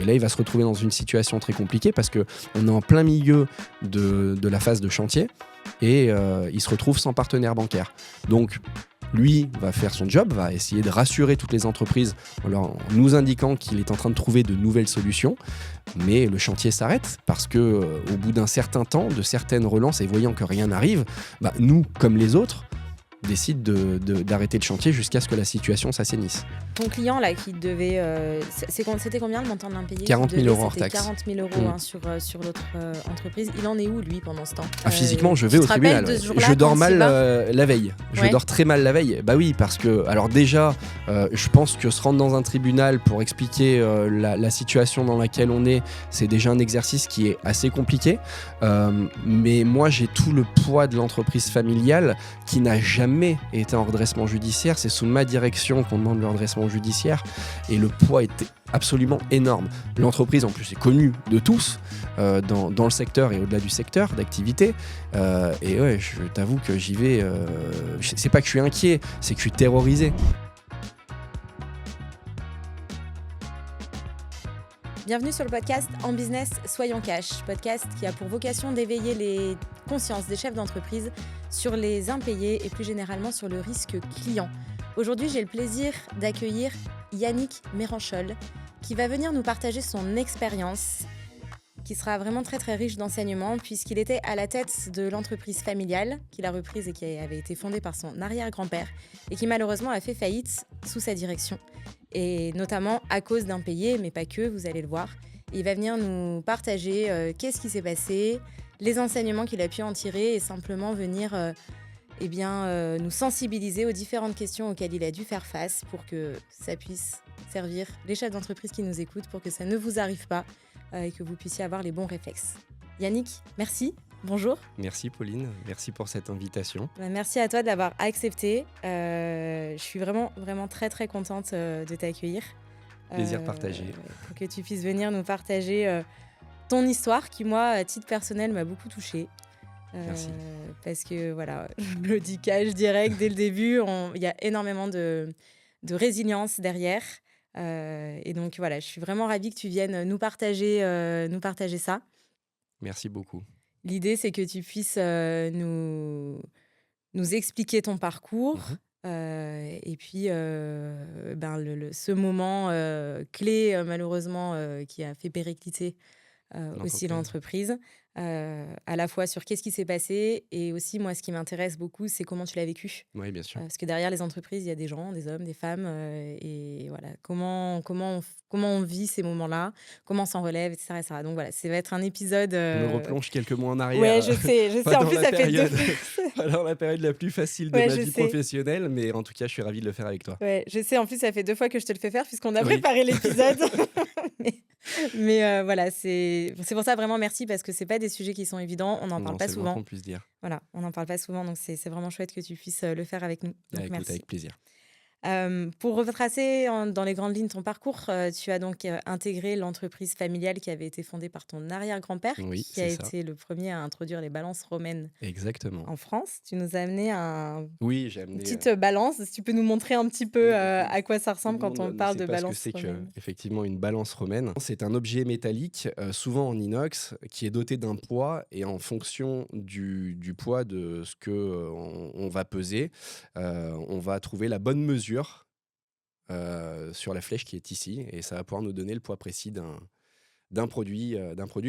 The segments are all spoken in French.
Et là, il va se retrouver dans une situation très compliquée parce qu'on est en plein milieu de la phase de chantier et il se retrouve sans partenaire bancaire. Donc, lui va faire son job, va essayer de rassurer toutes les entreprises en nous indiquant qu'il est en train de trouver de nouvelles solutions. Mais le chantier s'arrête parce que au bout d'un certain temps, de certaines relances et voyant que rien n'arrive, nous, comme les autres, décide d'arrêter le chantier jusqu'à ce que la situation s'assainisse. Ton client là qui devait, c'était combien le montant de l'impayé? 40 000 euros hors taxe. 40 000 euros sur l'autre entreprise. Il en est où lui pendant ce temps? Physiquement, je vais au tribunal. Je dors mal la veille. Je dors très mal la veille. Bah oui, parce que alors déjà, je pense que se rendre dans un tribunal pour expliquer la situation dans laquelle on est, c'est déjà un exercice qui est assez compliqué. Mais moi, j'ai tout le poids de l'entreprise familiale qui n'a jamais été en redressement judiciaire. C'est sous ma direction qu'on demande le redressement judiciaire et le poids était absolument énorme. L'entreprise en plus est connue de tous dans le secteur et au-delà du secteur d'activité et ouais, je t'avoue que j'y vais c'est pas que je suis inquiet, c'est que je suis terrorisé. Bienvenue sur le podcast En Business, Soyons Cash, podcast qui a pour vocation d'éveiller les consciences des chefs d'entreprise sur les impayés et plus généralement sur le risque client. Aujourd'hui, j'ai le plaisir d'accueillir Yannick Méranchol qui va venir nous partager son expérience qui sera vraiment très très riche d'enseignements puisqu'il était à la tête de l'entreprise familiale qu'il a reprise et qui avait été fondée par son arrière-grand-père et qui malheureusement a fait faillite sous sa direction. Et notamment à cause d'impayés, mais pas que, vous allez le voir. Il va venir nous partager qu'est-ce qui s'est passé, les enseignements qu'il a pu en tirer et simplement venir nous sensibiliser aux différentes questions auxquelles il a dû faire face pour que ça puisse servir les chefs d'entreprise qui nous écoutent, pour que ça ne vous arrive pas et que vous puissiez avoir les bons réflexes. Yannick, merci. Bonjour. Merci Pauline, merci pour cette invitation. Merci à toi de l'avoir accepté. Je suis vraiment, vraiment très, très contente de t'accueillir. Plaisir partagé. Pour que tu puisses venir nous partager ton histoire qui, moi, à titre personnel, m'a beaucoup touchée. Merci. Parce que, voilà, je le dis cash direct dès le début, il y a énormément de résilience derrière. Et donc, voilà, je suis vraiment ravie que tu viennes nous partager ça. Merci beaucoup. L'idée, c'est que tu puisses nous expliquer ton parcours et puis ce moment clé, malheureusement, qui a fait péricliter aussi l'entreprise, à la fois sur qu'est-ce qui s'est passé et aussi, moi, ce qui m'intéresse beaucoup, c'est comment tu l'as vécu. Oui, bien sûr. Parce que derrière les entreprises, il y a des gens, des hommes, des femmes et voilà, comment on vit ces moments-là, comment on s'en relève, etc., etc. Donc voilà, ça va être un épisode... Je me replonge quelques mois en arrière. Ouais, je sais. En plus, ça fait pas dans la période la plus facile de ma vie professionnelle, mais en tout cas, je suis ravi de le faire avec toi. Ouais, je sais. En plus, ça fait 2 fois que je te le fais faire puisqu'on a préparé l'épisode. mais voilà, c'est pour ça, vraiment, merci, parce que c'est pas des sujets qui sont évidents. On n'en parle pas souvent. C'est le moins qu'on puisse dire. Voilà, on n'en parle pas souvent, donc c'est vraiment chouette que tu puisses le faire avec nous. Donc, merci. Avec plaisir. Pour retracer dans les grandes lignes ton parcours, tu as donc intégré l'entreprise familiale qui avait été fondée par ton arrière-grand-père, qui a été le premier à introduire les balances romaines. Exactement. En France. Tu nous as amené j'ai amené une petite balance. Si tu peux nous montrer un petit peu à quoi ça ressemble quand on parle de balance romaine. Effectivement, une balance romaine, c'est un objet métallique, souvent en inox, qui est doté d'un poids, et en fonction du poids de ce que on va peser, on va trouver la bonne mesure sur la flèche qui est ici, et ça va pouvoir nous donner le poids précis d'un produit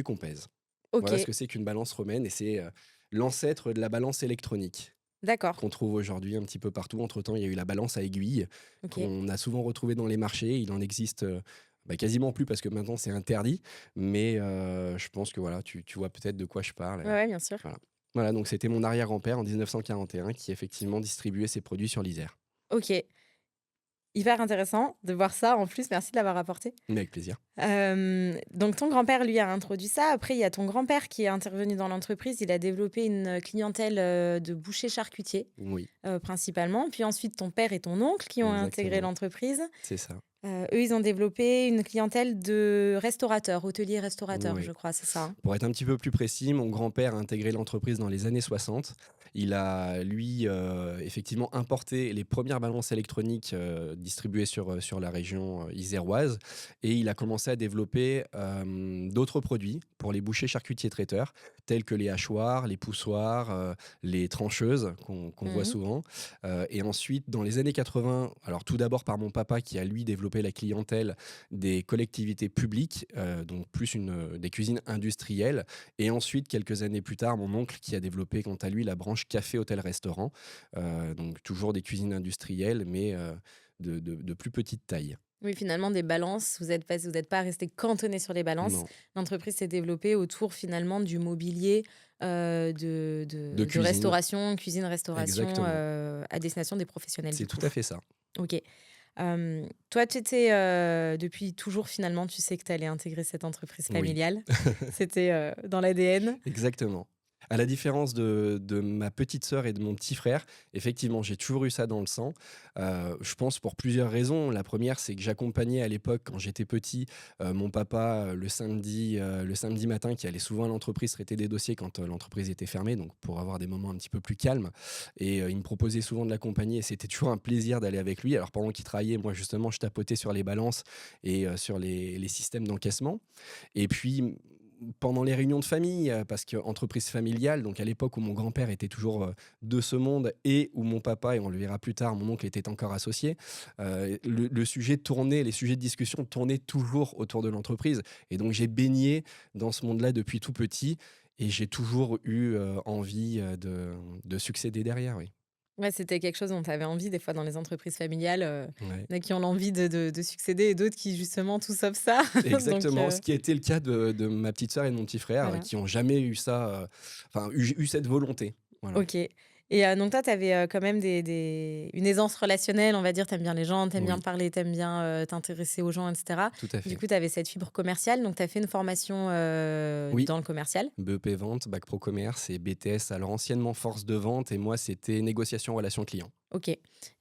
qu'on pèse. Okay. Voilà ce que c'est qu'une balance romaine, et c'est l'ancêtre de la balance électronique. D'accord. Qu'on trouve aujourd'hui un petit peu partout. Entre-temps, il y a eu la balance à aiguille, qu'on a souvent retrouvée dans les marchés. Il en existe quasiment plus parce que maintenant c'est interdit, mais je pense que voilà, tu vois peut-être de quoi je parle. Ouais, bien sûr. Voilà, donc c'était mon arrière-grand-père en 1941 qui effectivement distribuait ses produits sur l'Isère. Ok. Hyper intéressant de voir ça en plus. Merci de l'avoir apporté. Mais avec plaisir. Donc, ton grand-père, lui, a introduit ça. Après, il y a ton grand-père qui est intervenu dans l'entreprise. Il a développé une clientèle de bouchers charcutiers, principalement. Puis ensuite, ton père et ton oncle qui ont intégré l'entreprise. C'est ça. Eux, ils ont développé une clientèle de restaurateurs, hôteliers-restaurateurs, Oui. je crois, c'est ça, hein? Pour être un petit peu plus précis, mon grand-père a intégré l'entreprise dans les années 60. Il a, lui, effectivement importé les premières balances électroniques distribuées sur la région iséroise. Et il a commencé à développer d'autres produits pour les bouchers charcutiers traiteurs, tels que les hachoirs, les poussoirs, les trancheuses qu'on voit Mmh. souvent. Et ensuite, dans les années 80, alors tout d'abord par mon papa qui a, lui, développé la clientèle des collectivités publiques, donc plus des cuisines industrielles. Et ensuite, quelques années plus tard, mon oncle qui a développé quant à lui la branche café, hôtel, restaurant. Donc toujours des cuisines industrielles, mais de plus petite taille. Oui, finalement, des balances, vous êtes pas resté cantonné sur les balances. Non, L'entreprise s'est développée autour, finalement, du mobilier, de de cuisine, restauration, cuisine-restauration, exactement. à destination des professionnels, C'est du tout coup. à fait ça. OK. Toi, tu étais, depuis toujours, finalement, tu sais que tu allais intégrer cette entreprise Oui. familiale. C'était, dans l'ADN? Exactement. À la différence de ma petite sœur et de mon petit frère, effectivement, j'ai toujours eu ça dans le sang. Je pense pour plusieurs raisons. La première, c'est que j'accompagnais à l'époque, quand j'étais petit, mon papa le samedi matin, qui allait souvent à l'entreprise traiter des dossiers quand l'entreprise était fermée, donc pour avoir des moments un petit peu plus calmes. Et il me proposait souvent de l'accompagner et c'était toujours un plaisir d'aller avec lui. Alors pendant qu'il travaillait, moi justement, je tapotais sur les balances et sur les systèmes d'encaissement. Et puis, pendant les réunions de famille, parce qu'entreprise familiale, donc à l'époque où mon grand-père était toujours de ce monde et où mon papa, et on le verra plus tard, mon oncle était encore associé, le sujet tournait, les sujets de discussion tournaient toujours autour de l'entreprise. Et donc j'ai baigné dans ce monde-là depuis tout petit et j'ai toujours eu envie de succéder derrière, oui. Ouais, c'était quelque chose dont tu avais envie, des fois, dans les entreprises familiales, Ouais. il y en a qui ont l'envie de succéder et d'autres qui, justement, tout sauf ça. Donc Exactement, ce qui a été le cas de ma petite sœur et de mon petit frère, voilà. qui ont jamais eu ça, enfin eu cette volonté. Voilà, OK. Et donc toi, tu avais, quand même une aisance relationnelle, on va dire. Tu aimes bien les gens, tu aimes bien oui, parler, tu aimes bien, t'intéresser aux gens et cetera. tout à Du fait. coup, tu avais cette fibre commerciale, donc tu as fait une formation, Oui, dans le commercial? BEP vente, bac pro commerce et BTS, alors anciennement force de vente et moi c'était négociation relation client. OK.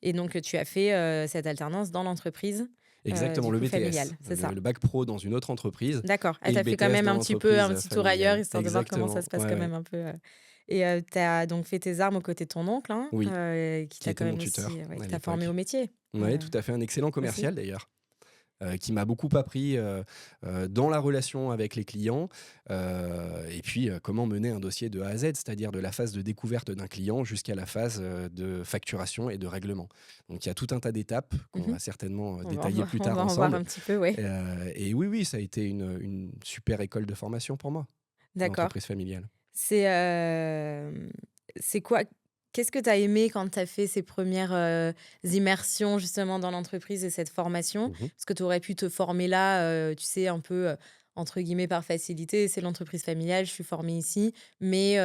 Et donc tu as fait, cette alternance dans l'entreprise, Exactement, du le coup BTS, familiale, c'est ça? le bac pro dans une autre entreprise D'accord. Ah, et tu le as fait quand BTS même dans un petit peu un l'entreprise petit tour ailleurs, familiale. histoire de voir comment ça Exactement, se passe ouais, quand ouais. même un peu, et tu as donc fait tes armes aux côtés de ton oncle, hein, Oui, qui qui t'a était quand mon même aussi, tuteur ouais, à qui t'a formé au l'époque. métier, Oui, tout à fait, un excellent aussi? commercial d'ailleurs. Qui m'a beaucoup appris dans la relation avec les clients et puis comment mener un dossier de A à Z, c'est-à-dire de la phase de découverte d'un client jusqu'à la phase de facturation et de règlement. Donc il y a tout un tas d'étapes qu'on Mmh. va certainement On va en détailler voir plus on tard va en voir ensemble. un petit peu, ouais. Et oui, oui, ça a été une super école de formation pour moi, D'accord. l'entreprise familiale. C'est, c'est quoi qu'est-ce que tu as aimé quand tu as fait ces premières res immersions justement dans l'entreprise et cette formation? Mhm. Parce que tu aurais pu te former là, tu sais, un peu, entre guillemets «par facilité». C'est l'entreprise familiale, je suis formée ici, mais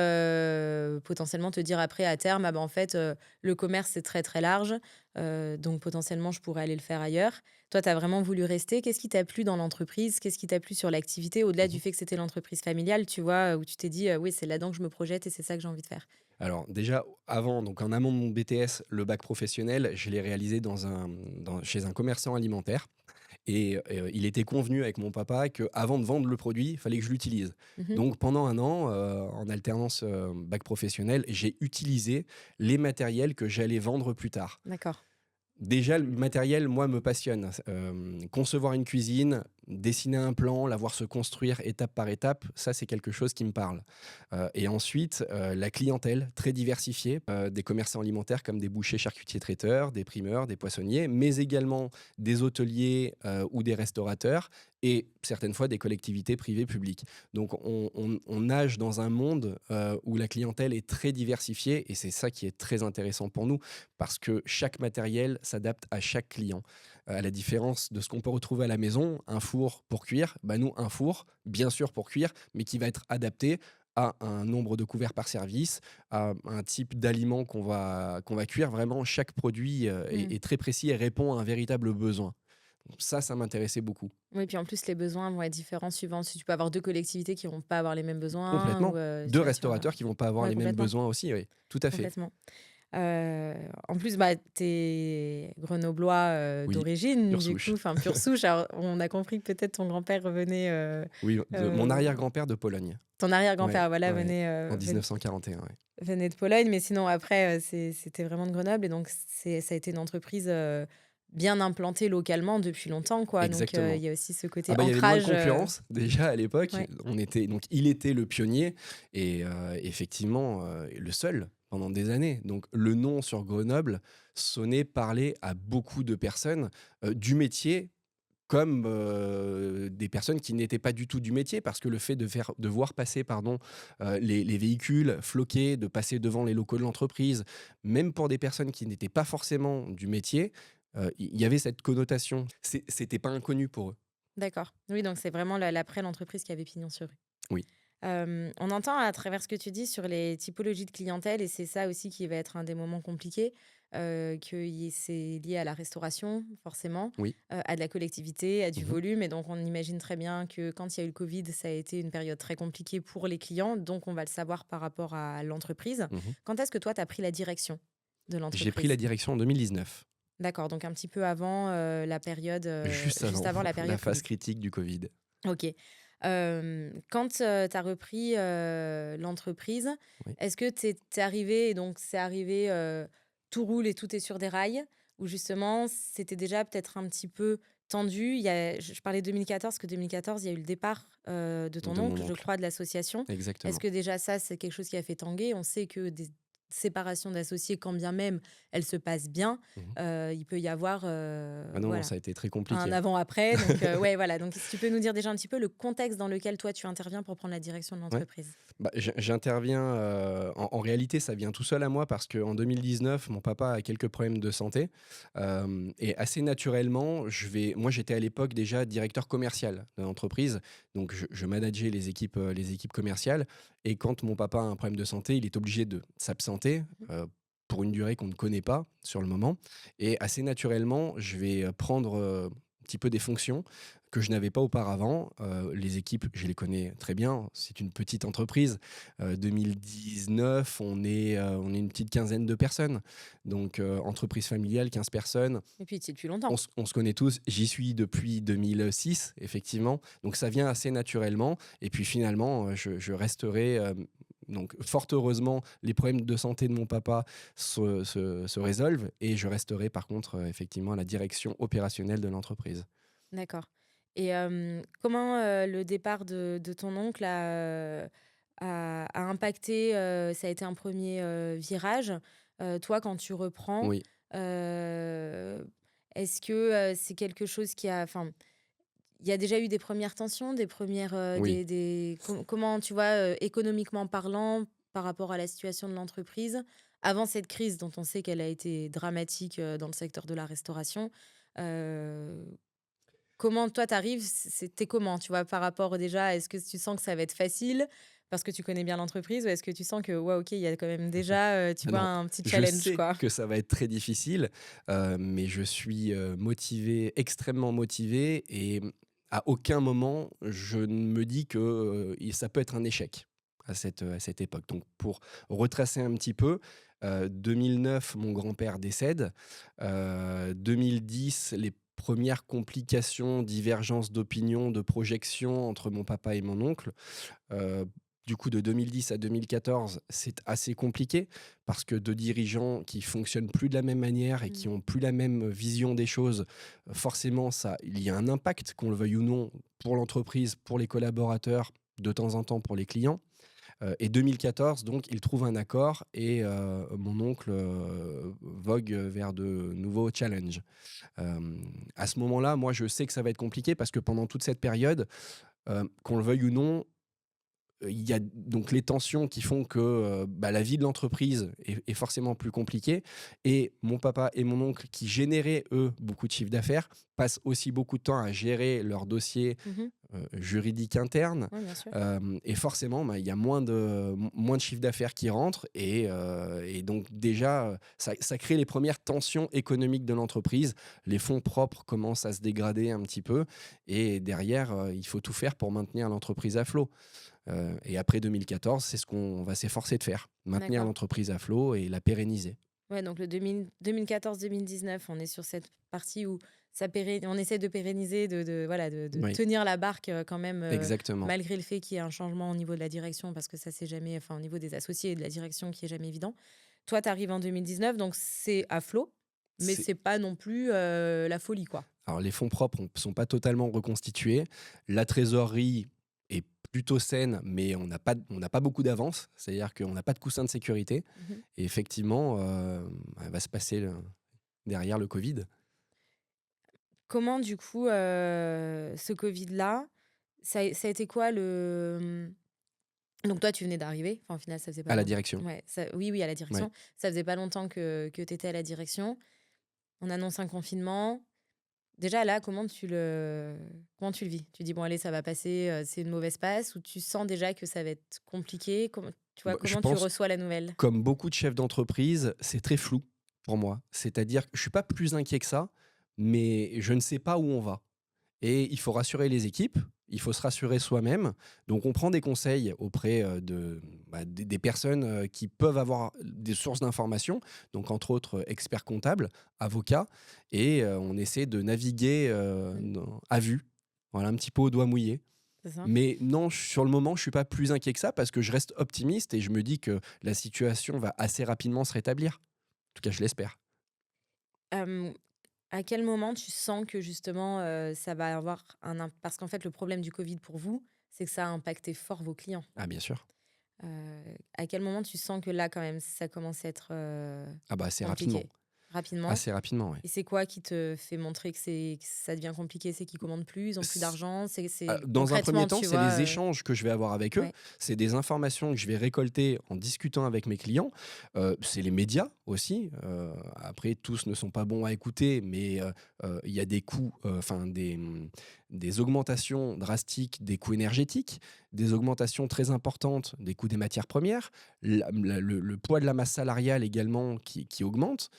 potentiellement te dire après à terme: «Ah bah, en fait, le commerce, c'est très, très large, donc potentiellement je pourrais aller le faire ailleurs». Toi, tu as vraiment voulu rester. Qu'est-ce qui t'a plu dans l'entreprise? Qu'est-ce qui t'a plu sur l'activité, au-delà du Mhm. fait que c'était l'entreprise familiale, tu vois? Où tu t'es dit: «Oui, c'est là-dedans que je me projette et c'est ça que j'ai envie de faire». Alors déjà, avant, donc en amont de mon BTS, le bac professionnel, je l'ai réalisé chez un commerçant alimentaire. Et il était convenu avec mon papa qu'avant de vendre le produit, il fallait que je l'utilise. Mmh. Donc pendant un an, en alternance bac professionnel, j'ai utilisé les matériels que j'allais vendre plus tard. D'accord. Déjà, le matériel, moi, me passionne. Concevoir une cuisine, dessiner un plan, la voir se construire étape par étape, ça, c'est quelque chose qui me parle. Et ensuite, la clientèle, très diversifiée, des commerçants alimentaires comme des bouchers, charcutiers, traiteurs, des primeurs, des poissonniers, mais également des hôteliers ou des restaurateurs et certaines fois des collectivités privées publiques. Donc, on nage dans un monde où la clientèle est très diversifiée et c'est ça qui est très intéressant pour nous parce que chaque matériel s'adapte à chaque client. À la différence de ce qu'on peut retrouver à la maison, un four pour cuire, bah nous, un four, bien sûr pour cuire, mais qui va être adapté à un nombre de couverts par service, à un type d'aliment qu'on va cuire. Vraiment, chaque produit Mmh. est très précis et répond à un véritable besoin. Donc ça m'intéressait beaucoup. Oui, puis en plus, les besoins vont être différents suivant si tu peux avoir 2 collectivités qui vont pas avoir les mêmes besoins ou Complètement. Deux tu vois, sur, restaurateurs qui vont pas avoir ouais, les mêmes complètement, besoins aussi, oui. Tout à fait. complètement. En plus, bah, tu es grenoblois Oui, d'origine, pure du coup, souche. enfin pure souche. Alors, on a compris que peut-être ton grand-père revenait, Oui, mon euh, arrière-grand-père de Pologne. ton Ouais, arrière-grand-père, voilà, ouais. En 1941, ouais. venait de Pologne, mais sinon, après, c'était vraiment de Grenoble. Et donc, ça a été une entreprise bien implantée localement depuis longtemps, quoi. Donc, il Exactement. y a aussi ce Ah côté bah, il y avait moins de ancrage. concurrence déjà à l'époque. Ouais, Donc il était le pionnier et effectivement le seul pendant des années. Donc le nom sur Grenoble sonnait, parlait à beaucoup de personnes du métier comme des personnes qui n'étaient pas du tout du métier parce que le fait de voir passer les véhicules floqués, de passer devant les locaux de l'entreprise, même pour des personnes qui n'étaient pas forcément du métier, il y avait cette connotation. C'était pas inconnu pour eux. d'accord. Oui, donc c'est vraiment l'après l'entreprise qui avait pignon sur rue. Oui. On entend à travers ce que tu dis sur les typologies de clientèle, et c'est ça aussi qui va être un des moments compliqués, c'est lié à la restauration, forcément, Oui. à de la collectivité, à du Mmh. volume. Et donc, on imagine très bien que quand il y a eu le Covid, ça a été une période très compliquée pour les clients. Donc, on va le savoir par rapport à l'entreprise. Mmh. Quand est-ce que toi, tu as pris la direction de J'ai pris la l'entreprise? direction en 2019, D'accord, donc un petit peu avant la période, juste juste avant avant la la période phase Covid. critique du Covid. OK. Quand, tu as repris, l'entreprise, Oui. est-ce que tu es arrivé et donc c'est arrivé, tout roule et tout est sur des rails? Ou justement, c'était déjà peut-être un petit peu tendu? Il y a je parlais 2014 parce que 2014, il y a eu le départ, de ton De mon oncle, je oncle, crois, de l'association. Est-ce exactement. que déjà ça, c'est quelque chose qui a fait tanguer? On sait que des séparations d'associés, quand bien même elles se passent bien, Mmh. il peut y avoir, Ah non, non, voilà, ça a été très un compliqué. avant-après, donc ouais, voilà. Donc si tu peux nous dire déjà un petit peu le contexte dans lequel toi tu interviens pour prendre la direction de Ouais. l'entreprise? Bah, j'interviens, en réalité, ça vient tout seul à moi parce qu'en 2019, mon papa a quelques problèmes de santé, et assez naturellement, moi, j'étais à l'époque déjà directeur commercial de l'entreprise, donc je manageais les équipes commerciales et quand mon papa a un problème de santé, il est obligé de s'absenter, Mmh. pour une durée qu'on ne connaît pas sur le moment et assez naturellement, je vais, prendre, un petit peu des fonctions que je n'avais pas auparavant. Les équipes, je les connais très bien. C'est une petite entreprise. 2019, on est une petite quinzaine de personnes. Donc, entreprise familiale, 15 personnes. Et puis tu es depuis longtemps. On se connaît tous. J'y suis depuis 2006, effectivement. Donc, ça vient assez naturellement. Et puis, finalement, je resterai. Donc, fort heureusement, les problèmes de santé de mon papa se résolvent. Et je resterai, par contre, effectivement, à la direction opérationnelle de l'entreprise. D'accord. Et comment, le départ de ton oncle a impacté, ça a été un premier virage. Toi, quand tu reprends, Oui. heu, est-ce que, c'est quelque chose qui a enfin, il y a déjà eu des premières tensions, des premières, Oui. comment tu vois, économiquement parlant, par rapport à la situation de l'entreprise, avant cette crise dont on sait qu'elle a été dramatique, dans le secteur de la restauration? Heu, Comment toi t'arrives? C'était comment, tu vois, par rapport déjà, est-ce que tu sens que ça va être facile parce que tu connais bien l'entreprise, ou est-ce que tu sens que, ouais, OK, il y a quand même déjà, tu Ah vois, non, un petit je challenge, sais quoi? que ça va être très difficile, mais je suis, motivé, extrêmement motivé et à aucun moment je ne me dis que, ça peut être un échec à cette époque. Donc pour retracer un petit peu, 2009, mon grand-père décède, 2010, les premières complications, divergences d'opinion, de projection entre mon papa et mon oncle. Heu, du coup, de 2010 à 2014, c'est assez compliqué parce que 2 dirigeants qui fonctionnent plus de la même manière et qui Mmh. ont plus la même vision des choses, forcément ça il y a un impact, qu'on le veuille ou non, pour l'entreprise, pour les collaborateurs, de temps en temps pour les clients. Et 2014 donc, ils trouvent un accord et mon oncle, vogue vers de nouveaux challenges. À ce moment-là, moi je sais que ça va être compliqué parce que pendant toute cette période, qu'on le veuille ou non, il y a donc les tensions qui font que, bah, la vie de l'entreprise est forcément plus compliquée et mon papa et mon oncle qui généraient, eux, beaucoup de chiffre d'affaires, passent aussi beaucoup de temps à gérer leurs dossiers, Mmh. juridiques internes, Ouais, bien sûr. et forcément, bah, il y a moins de chiffre d'affaires qui rentre et donc déjà, ça crée les premières tensions économiques de l'entreprise. Les fonds propres commencent à se dégrader un petit peu et derrière, il faut tout faire pour maintenir l'entreprise à flot. Et après 2014, c'est ce qu'on va s'efforcer de faire, maintenir D'accord. l'entreprise à flot et la pérenniser. Ouais, donc le 2014-2019, on est sur cette partie où on essaie de pérenniser, de tenir la barque quand même, Exactement. malgré le fait qu'il y ait un changement au niveau de la direction, parce que ça, c'est jamais, enfin, au niveau des associés et de la direction qui est jamais évident. Toi, tu arrives en 2019, donc c'est à flot, mais c'est pas non plus la folie, quoi. Alors, les fonds propres ne sont pas totalement reconstitués. La trésorerie est plutôt saine, mais on n'a pas beaucoup d'avance. C'est-à-dire qu'on n'a pas de coussin de sécurité. Et effectivement, elle va se passer derrière le Covid. Comment, du coup, ce Covid-là, ça a été quoi Donc toi, tu venais d'arriver. Enfin, au final, ça faisait pas À la longtemps. direction. Ouais, oui, à la direction. Ouais. Ça faisait pas longtemps que tu étais à la direction. On annonce un confinement. Déjà, là, comment tu le vis? Tu dis, bon, allez, ça va passer, c'est une mauvaise passe, ou tu sens déjà que ça va être compliqué? Comment tu reçois la nouvelle? Comme beaucoup de chefs d'entreprise, c'est très flou pour moi. C'est-à-dire que je suis pas plus inquiet que ça, mais je ne sais pas où on va. Et il faut rassurer les équipes, il faut se rassurer soi-même. Donc, on prend des conseils auprès des personnes qui peuvent avoir des sources d'informations, donc entre autres experts comptables, avocats, et on essaie de naviguer à vue, voilà, un petit peu au doigt mouillé. C'est ça? Mais non, sur le moment, je suis pas plus inquiet que ça parce que je reste optimiste et je me dis que la situation va assez rapidement se rétablir. En tout cas, je l'espère. À quel moment tu sens que justement, ça va avoir parce qu'en fait, le problème du Covid pour vous, c'est que ça a impacté fort vos clients. Ah, bien sûr. À quel moment tu sens que là, quand même, ça commence à être Assez compliqué? rapidement. Rapidement? Assez rapidement, oui. Et c'est quoi qui te fait montrer que ça devient compliqué? C'est qu'ils commandent plus, ils ont plus d'argent? Dans un premier temps, c'est les vois, échanges que je vais avoir avec eux. ouais. C'est des informations que je vais récolter en discutant avec mes clients. C'est les médias aussi. Après, tous ne sont pas bons à écouter, mais il y a des coûts, des augmentations drastiques des coûts énergétiques, des augmentations très importantes des coûts des matières premières, le poids de la masse salariale également qui augmente.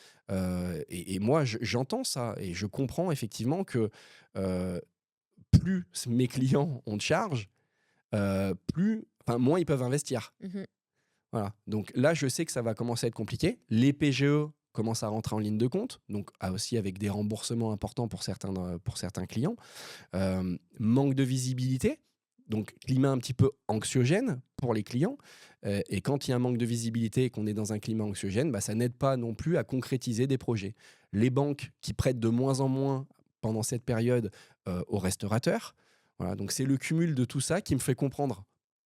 Et moi, j'entends ça et je comprends effectivement que plus mes clients ont de charges, moins ils peuvent investir. Voilà. Donc là, je sais que ça va commencer à être compliqué. Les PGE commencent à rentrer en ligne de compte, donc aussi avec des remboursements importants pour certains clients. Manque de visibilité, donc climat un petit peu anxiogène pour les clients. Et quand il y a un manque de visibilité et qu'on est dans un climat anxiogène, ça n'aide pas non plus à concrétiser des projets. Les banques qui prêtent de moins en moins pendant cette période aux restaurateurs. Voilà, donc c'est le cumul de tout ça qui me fait comprendre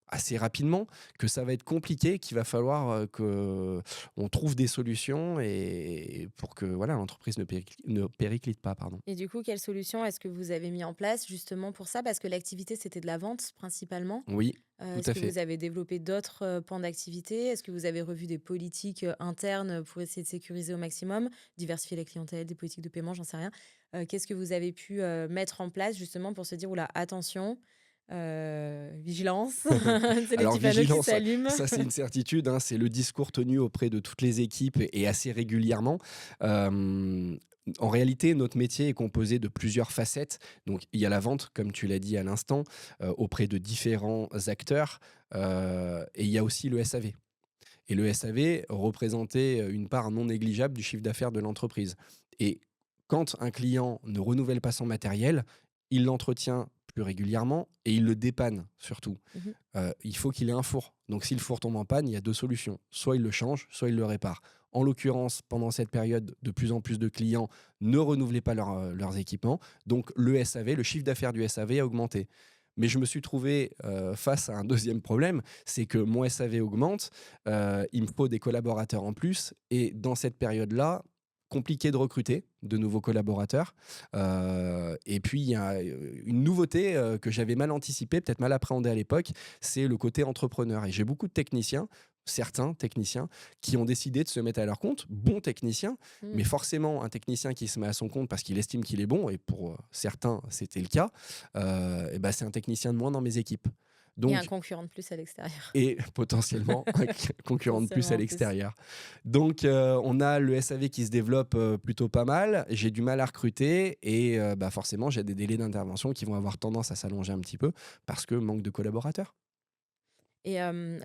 assez rapidement que ça va être compliqué, qu'il va falloir qu'on trouve des solutions et pour que l'entreprise ne périclite pas. Pardon. Et du coup, quelle solution est-ce que vous avez mis en place justement pour ça? Parce que l'activité, c'était de la vente principalement. Oui, tout Est-ce à que fait. vous avez développé d'autres pans d'activité? Est-ce que vous avez revu des politiques internes pour essayer de sécuriser au maximum, diversifier la clientèle, des politiques de paiement, j'en sais rien. Qu'est-ce que vous avez pu mettre en place justement pour se dire, oula, attention, vigilance, c'est les Alors, petits panneaux qui vigilance, s'allument. ça c'est une certitude, hein, c'est le discours tenu auprès de toutes les équipes et assez régulièrement. En réalité, notre métier est composé de plusieurs facettes. Donc, il y a la vente, comme tu l'as dit à l'instant, auprès de différents acteurs, et il y a aussi le SAV. Et le SAV représentait une part non négligeable du chiffre d'affaires de l'entreprise. Et quand un client ne renouvelle pas son matériel, il l'entretient plus régulièrement et il le dépanne surtout. Il faut qu'il ait un four. Donc si le four tombe en panne, il y a deux solutions. Soit il le change, soit il le répare. En l'occurrence, pendant cette période, de plus en plus de clients ne renouvelaient pas leurs équipements. Donc le SAV, le chiffre d'affaires du SAV a augmenté. Mais je me suis trouvé face à un deuxième problème, c'est que mon SAV augmente, il me faut des collaborateurs en plus, et dans cette période-là, compliqué de recruter de nouveaux collaborateurs. Et puis, il y a une nouveauté que j'avais mal anticipée, peut-être mal appréhendée à l'époque, c'est le côté entrepreneur. Et j'ai beaucoup de techniciens, certains techniciens, qui ont décidé de se mettre à leur compte, bons techniciens, mais forcément un technicien qui se met à son compte parce qu'il estime qu'il est bon, et pour certains c'était le cas, c'est un technicien de moins dans mes équipes. Donc, et un concurrent de plus à l'extérieur. Et potentiellement un concurrent de plus à l'extérieur. Donc, on a le SAV qui se développe plutôt pas mal. J'ai du mal à recruter et forcément, j'ai des délais d'intervention qui vont avoir tendance à s'allonger un petit peu parce que manque de collaborateurs. Et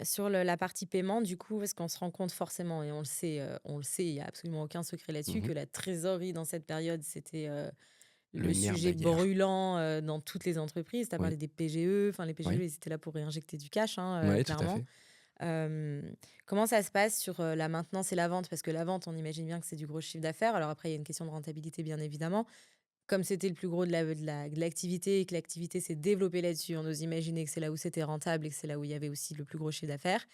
sur la partie paiement, du coup, parce qu'on se rend compte forcément, et on le sait, il n'y a absolument aucun secret là-dessus, que Mhm. la trésorerie dans cette période, c'était Le le nerf de sujet la guerre. brûlant dans toutes les entreprises. Tu as Oui, parlé des PGE, enfin les PGE, oui, ils étaient là pour réinjecter du cash, hein, oui, tout à clairement. fait. Euh, Comment ça se passe sur la maintenance et la vente? Parce que la vente, on imagine bien que c'est du gros chiffre d'affaires. Alors après, il y a une question de rentabilité, bien évidemment. Comme c'était le plus gros de l'activité et que l'activité s'est développée là-dessus, on ose imaginer que c'est là où c'était rentable et que c'est là où il y avait aussi le plus gros chiffre d'affaires.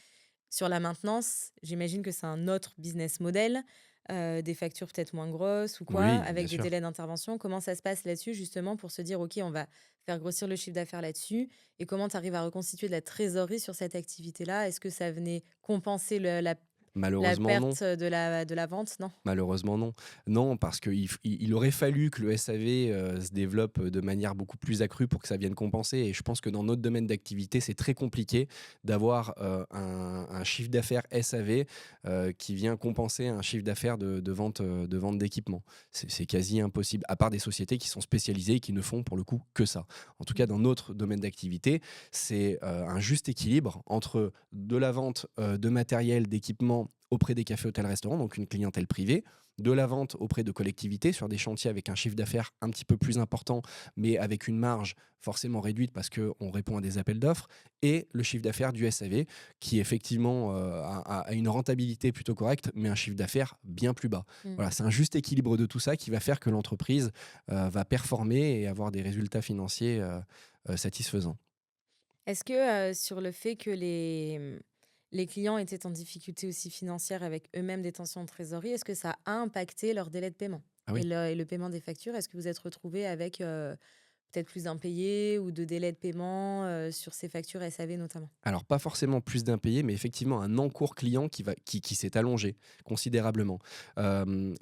Sur la maintenance, j'imagine que c'est un autre business model, des factures peut-être moins grosses ou quoi, Oui, bien avec des sûr. délais d'intervention. Comment ça se passe là-dessus justement pour se dire: «OK, on va faire grossir le chiffre d'affaires là-dessus» et comment tu arrives à reconstituer de la trésorerie sur cette activité-là? Est-ce que ça venait compenser la Malheureusement, non. perte de la vente? Non? Malheureusement, non. Non, parce qu'il aurait fallu que le SAV se développe de manière beaucoup plus accrue pour que ça vienne compenser. Et je pense que dans notre domaine d'activité, c'est très compliqué d'avoir un chiffre d'affaires SAV qui vient compenser un chiffre d'affaires de vente d'équipement. C'est quasi impossible, à part des sociétés qui sont spécialisées et qui ne font pour le coup que ça. En tout cas, Mmh. dans notre domaine d'activité, c'est un juste équilibre entre de la vente de matériel, d'équipement auprès des cafés, hôtels, restaurants, donc une clientèle privée, de la vente auprès de collectivités sur des chantiers avec un chiffre d'affaires un petit peu plus important, mais avec une marge forcément réduite parce qu'on répond à des appels d'offres, et le chiffre d'affaires du SAV, qui effectivement a une rentabilité plutôt correcte, mais un chiffre d'affaires bien plus bas. Mmh. Voilà, c'est un juste équilibre de tout ça qui va faire que l'entreprise va performer et avoir des résultats financiers satisfaisants. Est-ce que, sur le fait que les clients étaient en difficulté aussi financière avec eux-mêmes des tensions de trésorerie, est-ce que ça a impacté leur délai de paiement Ah et oui. le paiement des factures? Est-ce que vous êtes retrouvés avec, peut-être plus d'impayés ou de délais de paiement, sur ces factures SAV notamment? Alors, pas forcément plus d'impayés, mais effectivement un encours client qui s'est allongé considérablement.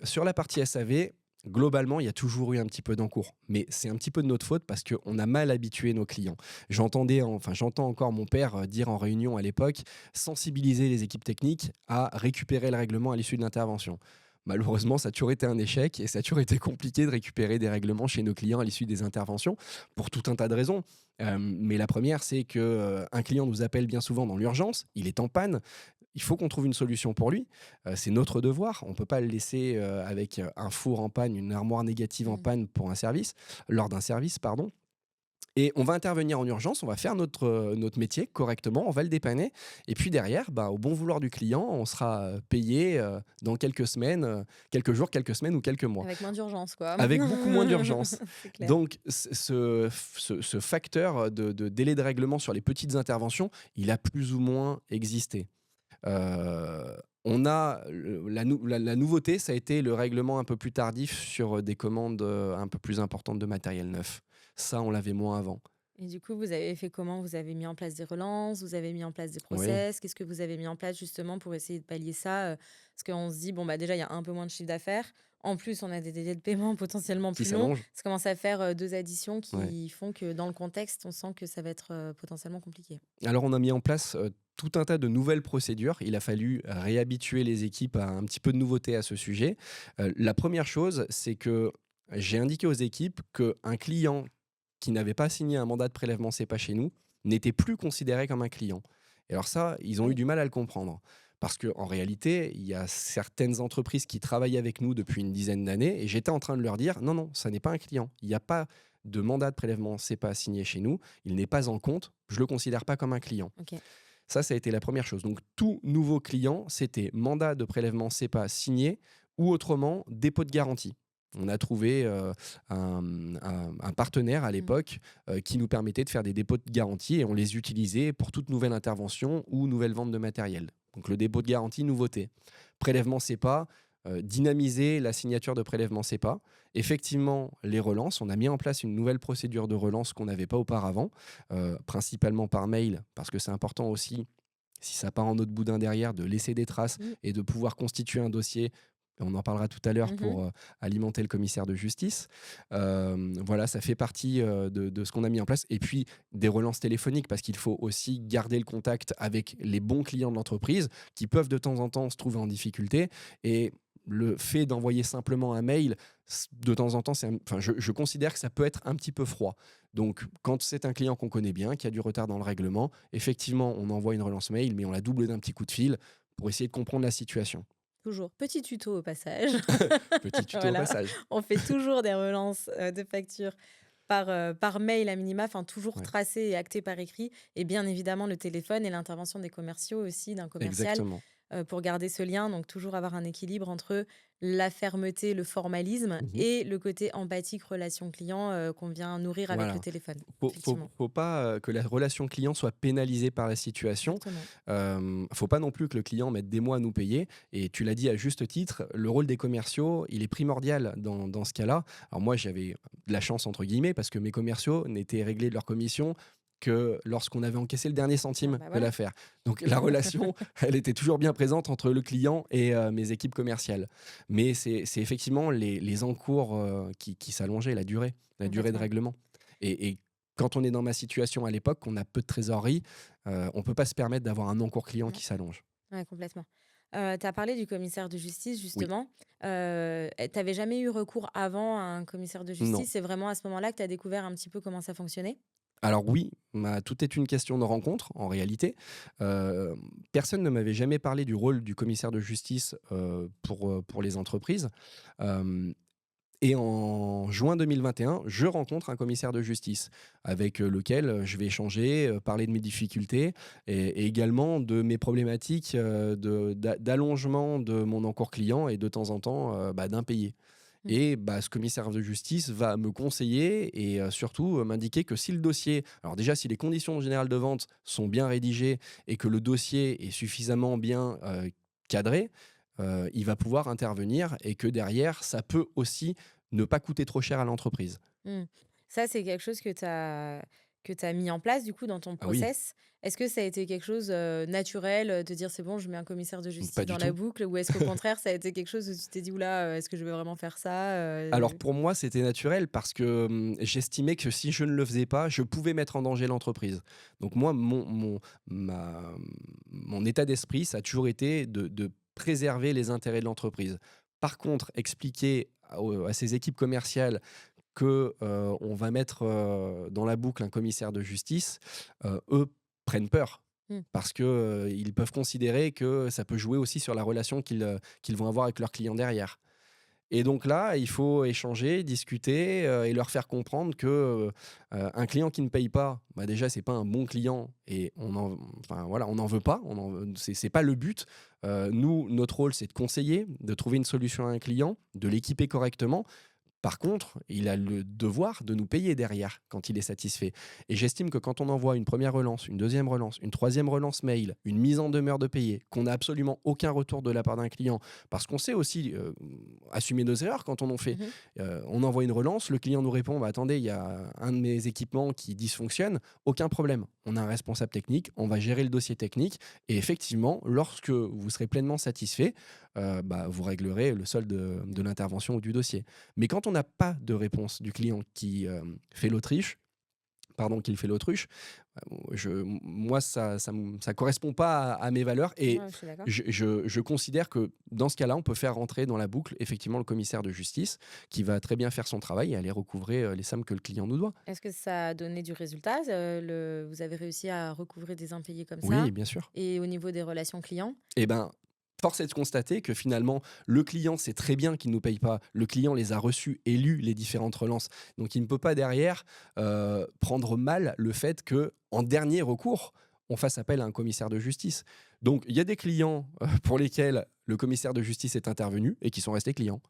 Sur la partie SAV, globalement, il y a toujours eu un petit peu d'encours, mais c'est un petit peu de notre faute parce qu'on a mal habitué nos clients. J'entends encore mon père dire en réunion à l'époque, sensibiliser les équipes techniques à récupérer le règlement à l'issue de l'intervention. Malheureusement, ça a toujours été un échec et ça a toujours été compliqué de récupérer des règlements chez nos clients à l'issue des interventions pour tout un tas de raisons. Mais la première, c'est que un client nous appelle bien souvent dans l'urgence, il est en panne, il faut qu'on trouve une solution pour lui. C'est notre devoir. On ne peut pas le laisser avec un four en panne, une armoire négative en Mmh. panne pour un service, lors d'un service, pardon. Et on va intervenir en urgence, on va faire notre métier correctement, on va le dépanner. Et puis derrière, bah, au bon vouloir du client, on sera payé dans quelques semaines, quelques jours, quelques semaines ou quelques mois, Avec moins d'urgence, quoi. avec beaucoup moins d'urgence. C'est clair. Donc, ce facteur de délai de règlement sur les petites interventions, il a plus ou moins existé. On a la nouveauté, ça a été le règlement un peu plus tardif sur des commandes un peu plus importantes de matériel neuf. Ça, on l'avait moins avant. Et du coup, vous avez fait comment? Vous avez mis en place des relances? Vous avez mis en place des Oui, process? Qu'est-ce que vous avez mis en place justement pour essayer de pallier ça? Parce qu'on se dit, bon, bah déjà, il y a un peu moins de chiffre d'affaires. En plus, on a des délais de paiement potentiellement qui plus longs. s'allonge. Ça commence à faire deux additions Ouais. qui font que dans le contexte, on sent que ça va être potentiellement compliqué. Alors, on a mis en place tout un tas de nouvelles procédures. Il a fallu réhabituer les équipes à un petit peu de nouveauté à ce sujet. La première chose, c'est que j'ai indiqué aux équipes qu'un client qui n'avait pas signé un mandat de prélèvement CEPA chez nous n'était plus considéré comme un client. Et alors ça, ils Ah ont eu oui. du mal à le comprendre. Parce qu'en réalité, il y a certaines entreprises qui travaillent avec nous depuis une dizaine d'années et j'étais en train de leur dire non, non, ça n'est pas un client. Il n'y a pas de mandat de prélèvement CEPA signé chez nous. Il n'est pas en compte. Je ne le considère pas comme un client. Ok. Ça a été la première chose. Donc, tout nouveau client, c'était mandat de prélèvement CEPA signé ou autrement dépôt de garantie. On a trouvé un partenaire à Mm. l'époque qui nous permettait de faire des dépôts de garantie et on les utilisait pour toute nouvelle intervention ou nouvelle vente de matériel. Donc le dépôt de garantie, nouveauté. Prélèvement CEPA, dynamiser la signature de prélèvement CEPA. Effectivement, les relances, on a mis en place une nouvelle procédure de relance qu'on n'avait pas auparavant, principalement par mail, parce que c'est important aussi, si ça part en autre boudin derrière, de laisser des traces Mm. et de pouvoir constituer un dossier. On en parlera tout à l'heure Mhm. pour alimenter le commissaire de justice. Voilà, ça fait partie de ce qu'on a mis en place. Et puis, des relances téléphoniques, parce qu'il faut aussi garder le contact avec les bons clients de l'entreprise qui peuvent de temps en temps se trouver en difficulté. Et le fait d'envoyer simplement un mail, de temps en temps, je considère que ça peut être un petit peu froid. Donc, quand c'est un client qu'on connaît bien, qui a du retard dans le règlement, effectivement, on envoie une relance mail, mais on la double d'un petit coup de fil pour essayer de comprendre la situation. Toujours. Petit tuto au passage. Petit tuto Voilà. au passage. On fait toujours des relances de factures par mail à minima, toujours Ouais. tracé et acté par écrit. Et bien évidemment, le téléphone et l'intervention des commerciaux aussi, d'un commercial, Exactement. pour garder ce lien. Donc, toujours avoir un équilibre entre la fermeté, le formalisme et le côté empathique, relation client qu'on vient nourrir avec le téléphone. Faut pas que la relation client soit pénalisée par la situation. Faut pas non plus que le client mette des mois à nous payer. Et tu l'as dit à juste titre, le rôle des commerciaux, il est primordial dans ce cas-là. Alors moi, j'avais de la chance, entre guillemets, parce que mes commerciaux n'étaient réglés de leur commission que lorsqu'on avait encaissé le dernier centime de l'affaire. Donc la relation, elle était toujours bien présente entre le client et mes équipes commerciales. Mais c'est effectivement les encours qui s'allongeaient, la durée de règlement. Et quand on est dans ma situation à l'époque, qu'on a peu de trésorerie, on ne peut pas se permettre d'avoir un encours client qui s'allonge. Oui, complètement. Tu as parlé du commissaire de justice, justement. Tu n'avais jamais eu recours avant à un commissaire de justice? Non. C'est vraiment à ce moment-là que tu as découvert un petit peu comment ça fonctionnait? Alors oui, tout est une question de rencontre, en réalité. Personne ne m'avait jamais parlé du rôle du commissaire de justice pour les entreprises. Et en juin 2021, je rencontre un commissaire de justice avec lequel je vais échanger, parler de mes difficultés et également de mes problématiques d'allongement de mon encours client et de temps en temps d'impayés. Et ce commissaire de justice va me conseiller et surtout m'indiquer que si le dossier, alors déjà si les conditions générales de vente sont bien rédigées et que le dossier est suffisamment bien cadré, il va pouvoir intervenir et que derrière, ça peut aussi ne pas coûter trop cher à l'entreprise. Ça, c'est quelque chose que tu as mis en place du coup dans ton process. Est-ce que ça a été quelque chose naturel de dire c'est bon, je mets un commissaire de justice dans la boucle, ou est-ce qu'au contraire ça a été quelque chose où tu t'es dit oula, est-ce que je vais vraiment faire ça Alors pour moi c'était naturel parce que j'estimais que si je ne le faisais pas, je pouvais mettre en danger l'entreprise. Donc moi mon état d'esprit, ça a toujours été de préserver les intérêts de l'entreprise. Par contre, expliquer à ces équipes commerciales qu'on va mettre dans la boucle un commissaire de justice, eux prennent peur. Parce qu'ils peuvent considérer que ça peut jouer aussi sur la relation qu'ils vont avoir avec leurs clients derrière. Et donc là, il faut échanger, discuter et leur faire comprendre que un client qui ne paye pas, déjà, c'est pas un bon client et on n'en veut pas. C'est pas le but. Nous, notre rôle, c'est de conseiller, de trouver une solution à un client, de l'équiper correctement. Par contre, il a le devoir de nous payer derrière quand il est satisfait. Et j'estime que quand on envoie une première relance, une deuxième relance, une troisième relance mail, une mise en demeure de payer, qu'on n'a absolument aucun retour de la part d'un client, parce qu'on sait aussi assumer nos erreurs quand on en fait. On envoie une relance, le client nous répond attendez, il y a un de mes équipements qui dysfonctionne, aucun problème. On a un responsable technique, on va gérer le dossier technique. Et effectivement, lorsque vous serez pleinement satisfait, vous réglerez le solde de l'intervention ou du dossier. Mais quand on n'a pas de réponse du client qui fait l'autruche, moi, ça correspond pas à mes valeurs. Et je considère que dans ce cas-là, on peut faire rentrer dans la boucle effectivement le commissaire de justice qui va très bien faire son travail et aller recouvrer les sommes que le client nous doit. Est-ce que ça a donné du résultat? Vous avez réussi à recouvrer des impayés comme ça? Oui, bien sûr. Et au niveau des relations clients? Force est de constater que finalement, le client sait très bien qu'il ne nous paye pas. Le client les a reçus et lus les différentes relances. Donc, il ne peut pas derrière prendre mal le fait qu'en dernier recours, on fasse appel à un commissaire de justice. Donc, il y a des clients pour lesquels le commissaire de justice est intervenu et qui sont restés clients.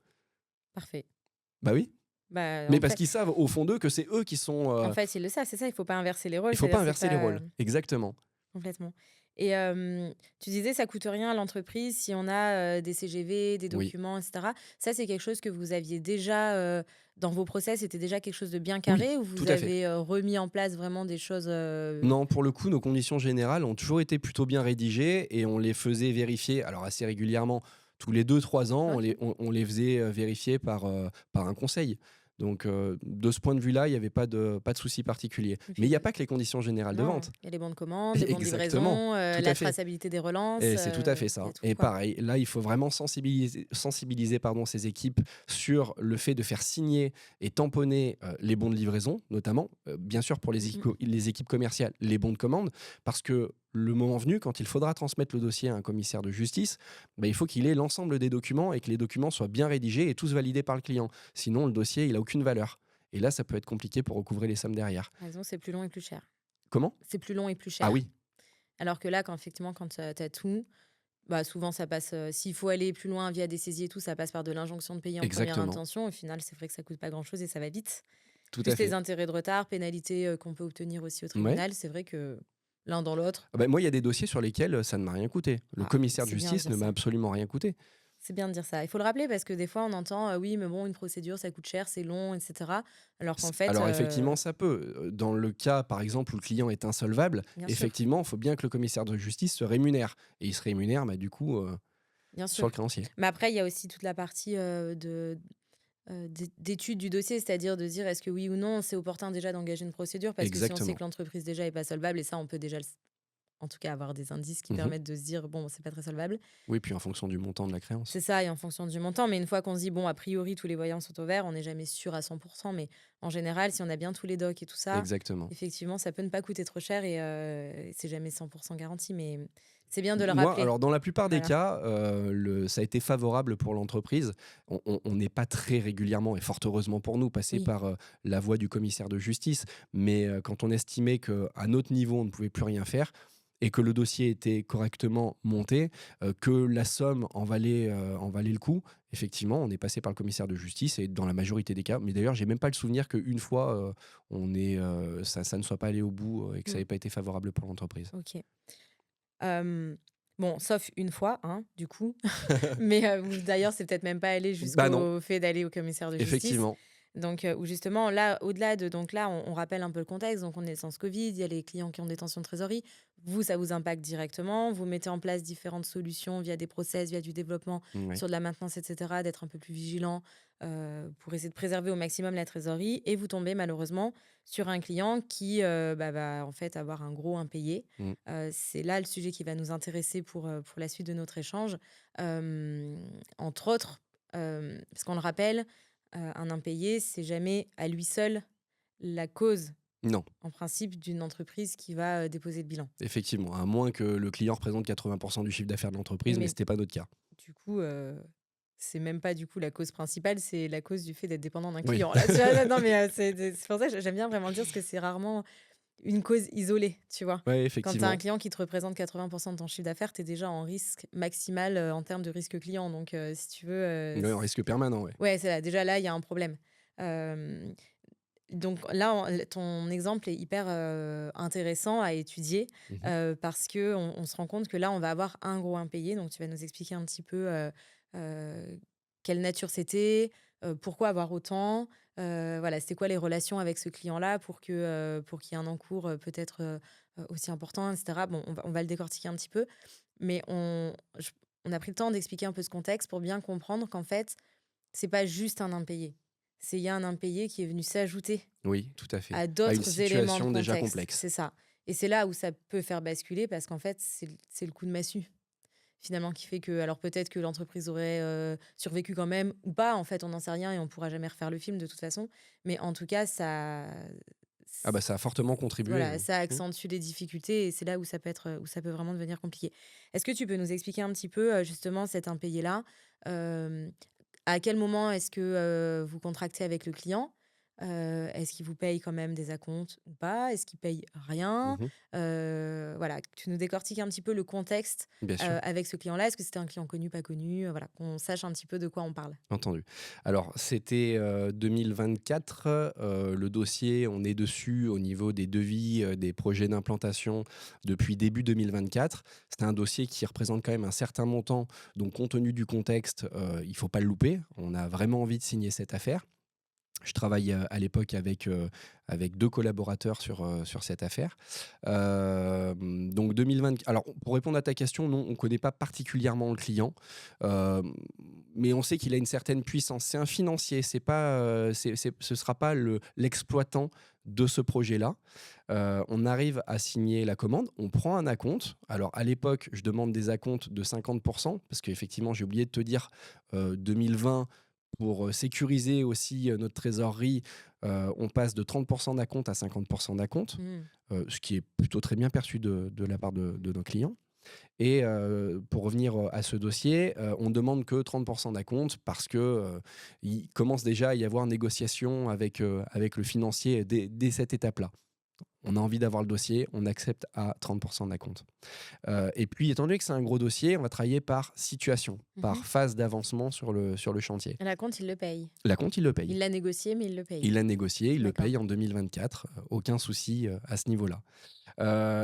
Parfait. Bah oui. Mais parce qu'ils savent au fond d'eux que c'est eux qui sont... En fait, ils le savent, c'est ça, il ne faut pas inverser les rôles. Il ne faut pas inverser les rôles, exactement. Complètement. Et tu disais, ça coûte rien à l'entreprise si on a des CGV, des documents, etc. Ça, c'est quelque chose que vous aviez déjà dans vos process, c'était déjà quelque chose de bien carré, ou vous avez remis en place vraiment des choses Non, pour le coup, nos conditions générales ont toujours été plutôt bien rédigées et on les faisait vérifier, alors assez régulièrement, tous les 2-3 ans, on les faisait vérifier par un conseil. Donc, de ce point de vue-là, il n'y avait pas de souci particulier. Mais il n'y a pas que les conditions générales de vente. Il y a les bons de commande, les bons de livraison, la traçabilité des relances. Et c'est tout à fait ça. Et pareil, là, il faut vraiment sensibiliser ces équipes sur le fait de faire signer et tamponner les bons de livraison, notamment, bien sûr pour les équipes commerciales, les bons de commande, parce que le moment venu, quand il faudra transmettre le dossier à un commissaire de justice, il faut qu'il ait l'ensemble des documents et que les documents soient bien rédigés et tous validés par le client. Sinon, le dossier, il n'a aucune valeur. Et là, ça peut être compliqué pour recouvrer les sommes derrière. Par exemple, c'est plus long et plus cher. Comment ? C'est plus long et plus cher. Ah oui. Alors que là, quand tu as tout, souvent ça passe, s'il faut aller plus loin via des saisies et tout, ça passe par de l'injonction de payer en première intention. Au final, c'est vrai que ça coûte pas grand-chose et ça va vite. Tout plus à fait. les intérêts de retard, pénalités qu'on peut obtenir aussi au tribunal, c'est vrai que l'un dans l'autre. Moi, il y a des dossiers sur lesquels ça ne m'a rien coûté. Le commissaire de justice ne m'a absolument rien coûté. C'est bien de dire ça. Il faut le rappeler parce que des fois, on entend oui, mais bon, une procédure, ça coûte cher, c'est long, etc. Alors qu'en fait. Alors, effectivement, ça peut. Dans le cas, par exemple, où le client est insolvable, effectivement, il faut bien que le commissaire de justice se rémunère. Et il se rémunère, du coup, sur le créancier. Mais après, il y a aussi toute la partie d'étude du dossier, c'est-à-dire de dire est-ce que oui ou non, c'est opportun déjà d'engager une procédure parce que si on sait que l'entreprise déjà n'est pas solvable, et ça, on peut déjà en tout cas avoir des indices qui permettent de se dire bon, c'est pas très solvable. Oui, puis en fonction du montant de la créance. C'est ça, et en fonction du montant. Mais une fois qu'on se dit bon, a priori, tous les voyants sont au vert, on n'est jamais sûr à 100%. Mais en général, si on a bien tous les docs et tout ça, effectivement, ça peut ne pas coûter trop cher et c'est jamais 100% garanti. Mais c'est bien de le rappeler. Alors, dans la plupart des cas, ça a été favorable pour l'entreprise. On n'est pas très régulièrement, et fort heureusement pour nous, passé par la voie du commissaire de justice. Mais quand on estimait qu'à notre niveau, on ne pouvait plus rien faire, et que le dossier était correctement monté, que la somme en valait le coup, effectivement, on est passé par le commissaire de justice et dans la majorité des cas. Mais d'ailleurs, j'ai même pas le souvenir qu'une fois, ça ne soit pas allé au bout et que ça n'ait pas été favorable pour l'entreprise. Ok. Bon, sauf une fois, du coup. Mais d'ailleurs, c'est peut-être même pas allé jusqu'au fait d'aller au commissaire de justice. Effectivement. Donc, où justement, là, au-delà de. Donc là, on rappelle un peu le contexte. Donc, on est sans Covid, il y a les clients qui ont des tensions de trésorerie. Vous, ça vous impacte directement. Vous mettez en place différentes solutions via des process, via du développement, sur de la maintenance, etc., d'être un peu plus vigilant pour essayer de préserver au maximum la trésorerie. Et vous tombez malheureusement sur un client qui va en fait avoir un gros impayé. C'est là le sujet qui va nous intéresser pour la suite de notre échange. Entre autres, parce qu'on le rappelle, un impayé, c'est jamais à lui seul la cause, en principe, d'une entreprise qui va déposer le bilan. Effectivement, à moins que le client représente 80% du chiffre d'affaires de l'entreprise, mais ce n'était pas notre cas. Du coup, c'est même pas du coup la cause principale, c'est la cause du fait d'être dépendant d'un client. Là, non, mais c'est pour ça que j'aime bien vraiment dire parce que c'est rarement une cause isolée, tu vois. Ouais, effectivement. Quand tu as un client qui te représente 80% de ton chiffre d'affaires, tu es déjà en risque maximal en termes de risque client. Donc, si tu veux... en risque permanent, Ouais, c'est là. Déjà, là, il y a un problème. Donc là, ton exemple est hyper intéressant à étudier parce qu'on se rend compte que là, on va avoir un gros impayé. Donc, tu vas nous expliquer un petit peu quelle nature c'était, pourquoi avoir autant, c'était quoi les relations avec ce client-là pour qu'il y ait un encours peut-être aussi important, etc. Bon, on va le décortiquer un petit peu, mais on a pris le temps d'expliquer un peu ce contexte pour bien comprendre qu'en fait, c'est pas juste un impayé. Il y a un impayé qui est venu s'ajouter tout à fait. à d'autres éléments de contexte. Déjà complexe. C'est ça. Et c'est là où ça peut faire basculer parce qu'en fait, c'est le coup de massue finalement qui fait que, alors peut-être que l'entreprise aurait survécu quand même ou pas, en fait, on n'en sait rien et on pourra jamais refaire le film de toute façon. Mais en tout cas, ça a fortement contribué. Voilà, ça accentue les difficultés et c'est là où ça peut vraiment devenir compliqué. Est-ce que tu peux nous expliquer un petit peu justement cet impayé-là ? À quel moment est-ce que vous contractez avec le client ? Est-ce qu'il vous paye quand même des acomptes ou pas ? Est-ce qu'il paye rien ? Voilà, tu nous décortiques un petit peu le contexte avec ce client-là. Est-ce que c'était un client connu, pas connu ? Voilà, qu'on sache un petit peu de quoi on parle. Entendu. Alors, c'était 2024. Le dossier, on est dessus au niveau des devis, des projets d'implantation depuis début 2024. C'était un dossier qui représente quand même un certain montant. Donc, compte tenu du contexte, il ne faut pas le louper. On a vraiment envie de signer cette affaire. Je travaille à l'époque avec 2 collaborateurs sur cette affaire. Donc 2020. Alors, pour répondre à ta question, non, on ne connaît pas particulièrement le client. mais on sait qu'il a une certaine puissance. C'est un financier, c'est pas, ce sera pas l'exploitant de ce projet-là. On arrive à signer la commande, on prend un acompte. Alors à l'époque, je demande des acomptes de 50%, parce qu'effectivement, j'ai oublié de te dire, 2020, pour sécuriser aussi notre trésorerie, on passe de 30% d'acompte à 50% d'acompte, ce qui est plutôt très bien perçu de la part de nos clients. Et pour revenir à ce dossier, on demande que 30% d'acompte parce que il commence déjà à y avoir négociation avec le financier dès cette étape-là. On a envie d'avoir le dossier, on accepte à 30% d'acompte. Et puis, étant donné que c'est un gros dossier, on va travailler par situation, par phase d'avancement sur le chantier. L'acompte, il le paye. L'acompte, il le paye. Il l'a négocié, mais il le paye. Il l'a négocié, il le paye en 2024. Aucun souci à ce niveau-là.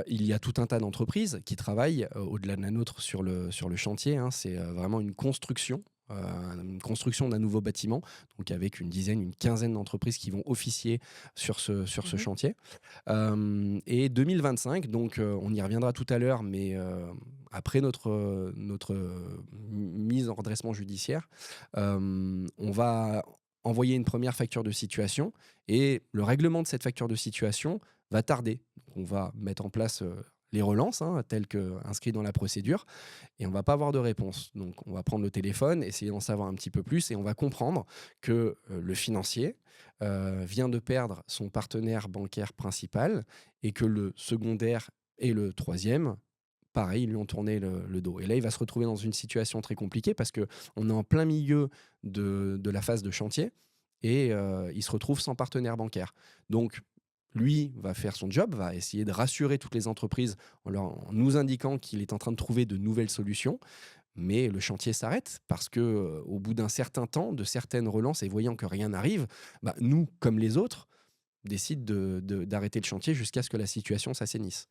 Il y a tout un tas d'entreprises qui travaillent au-delà de la nôtre sur le chantier. Hein. C'est vraiment une construction d'un nouveau bâtiment, donc avec une quinzaine d'entreprises qui vont officier sur ce chantier. Et 2025, donc on y reviendra tout à l'heure, mais après notre mise en redressement judiciaire, on va envoyer une première facture de situation, et le règlement de cette facture de situation va tarder. Donc on va mettre en place les relances, telles qu'inscrites dans la procédure, et on ne va pas avoir de réponse. Donc on va prendre le téléphone, essayer d'en savoir un petit peu plus, et on va comprendre que le financier vient de perdre son partenaire bancaire principal, et que le secondaire et le troisième, pareil, ils lui ont tourné le dos. Et là, il va se retrouver dans une situation très compliquée, parce qu'on est en plein milieu de la phase de chantier, et il se retrouve sans partenaire bancaire. Donc, lui va faire son job, va essayer de rassurer toutes les entreprises en nous indiquant qu'il est en train de trouver de nouvelles solutions. Mais le chantier s'arrête parce que, au bout d'un certain temps, de certaines relances, et voyant que rien n'arrive, nous, comme les autres, décident d'arrêter le chantier jusqu'à ce que la situation s'assainisse.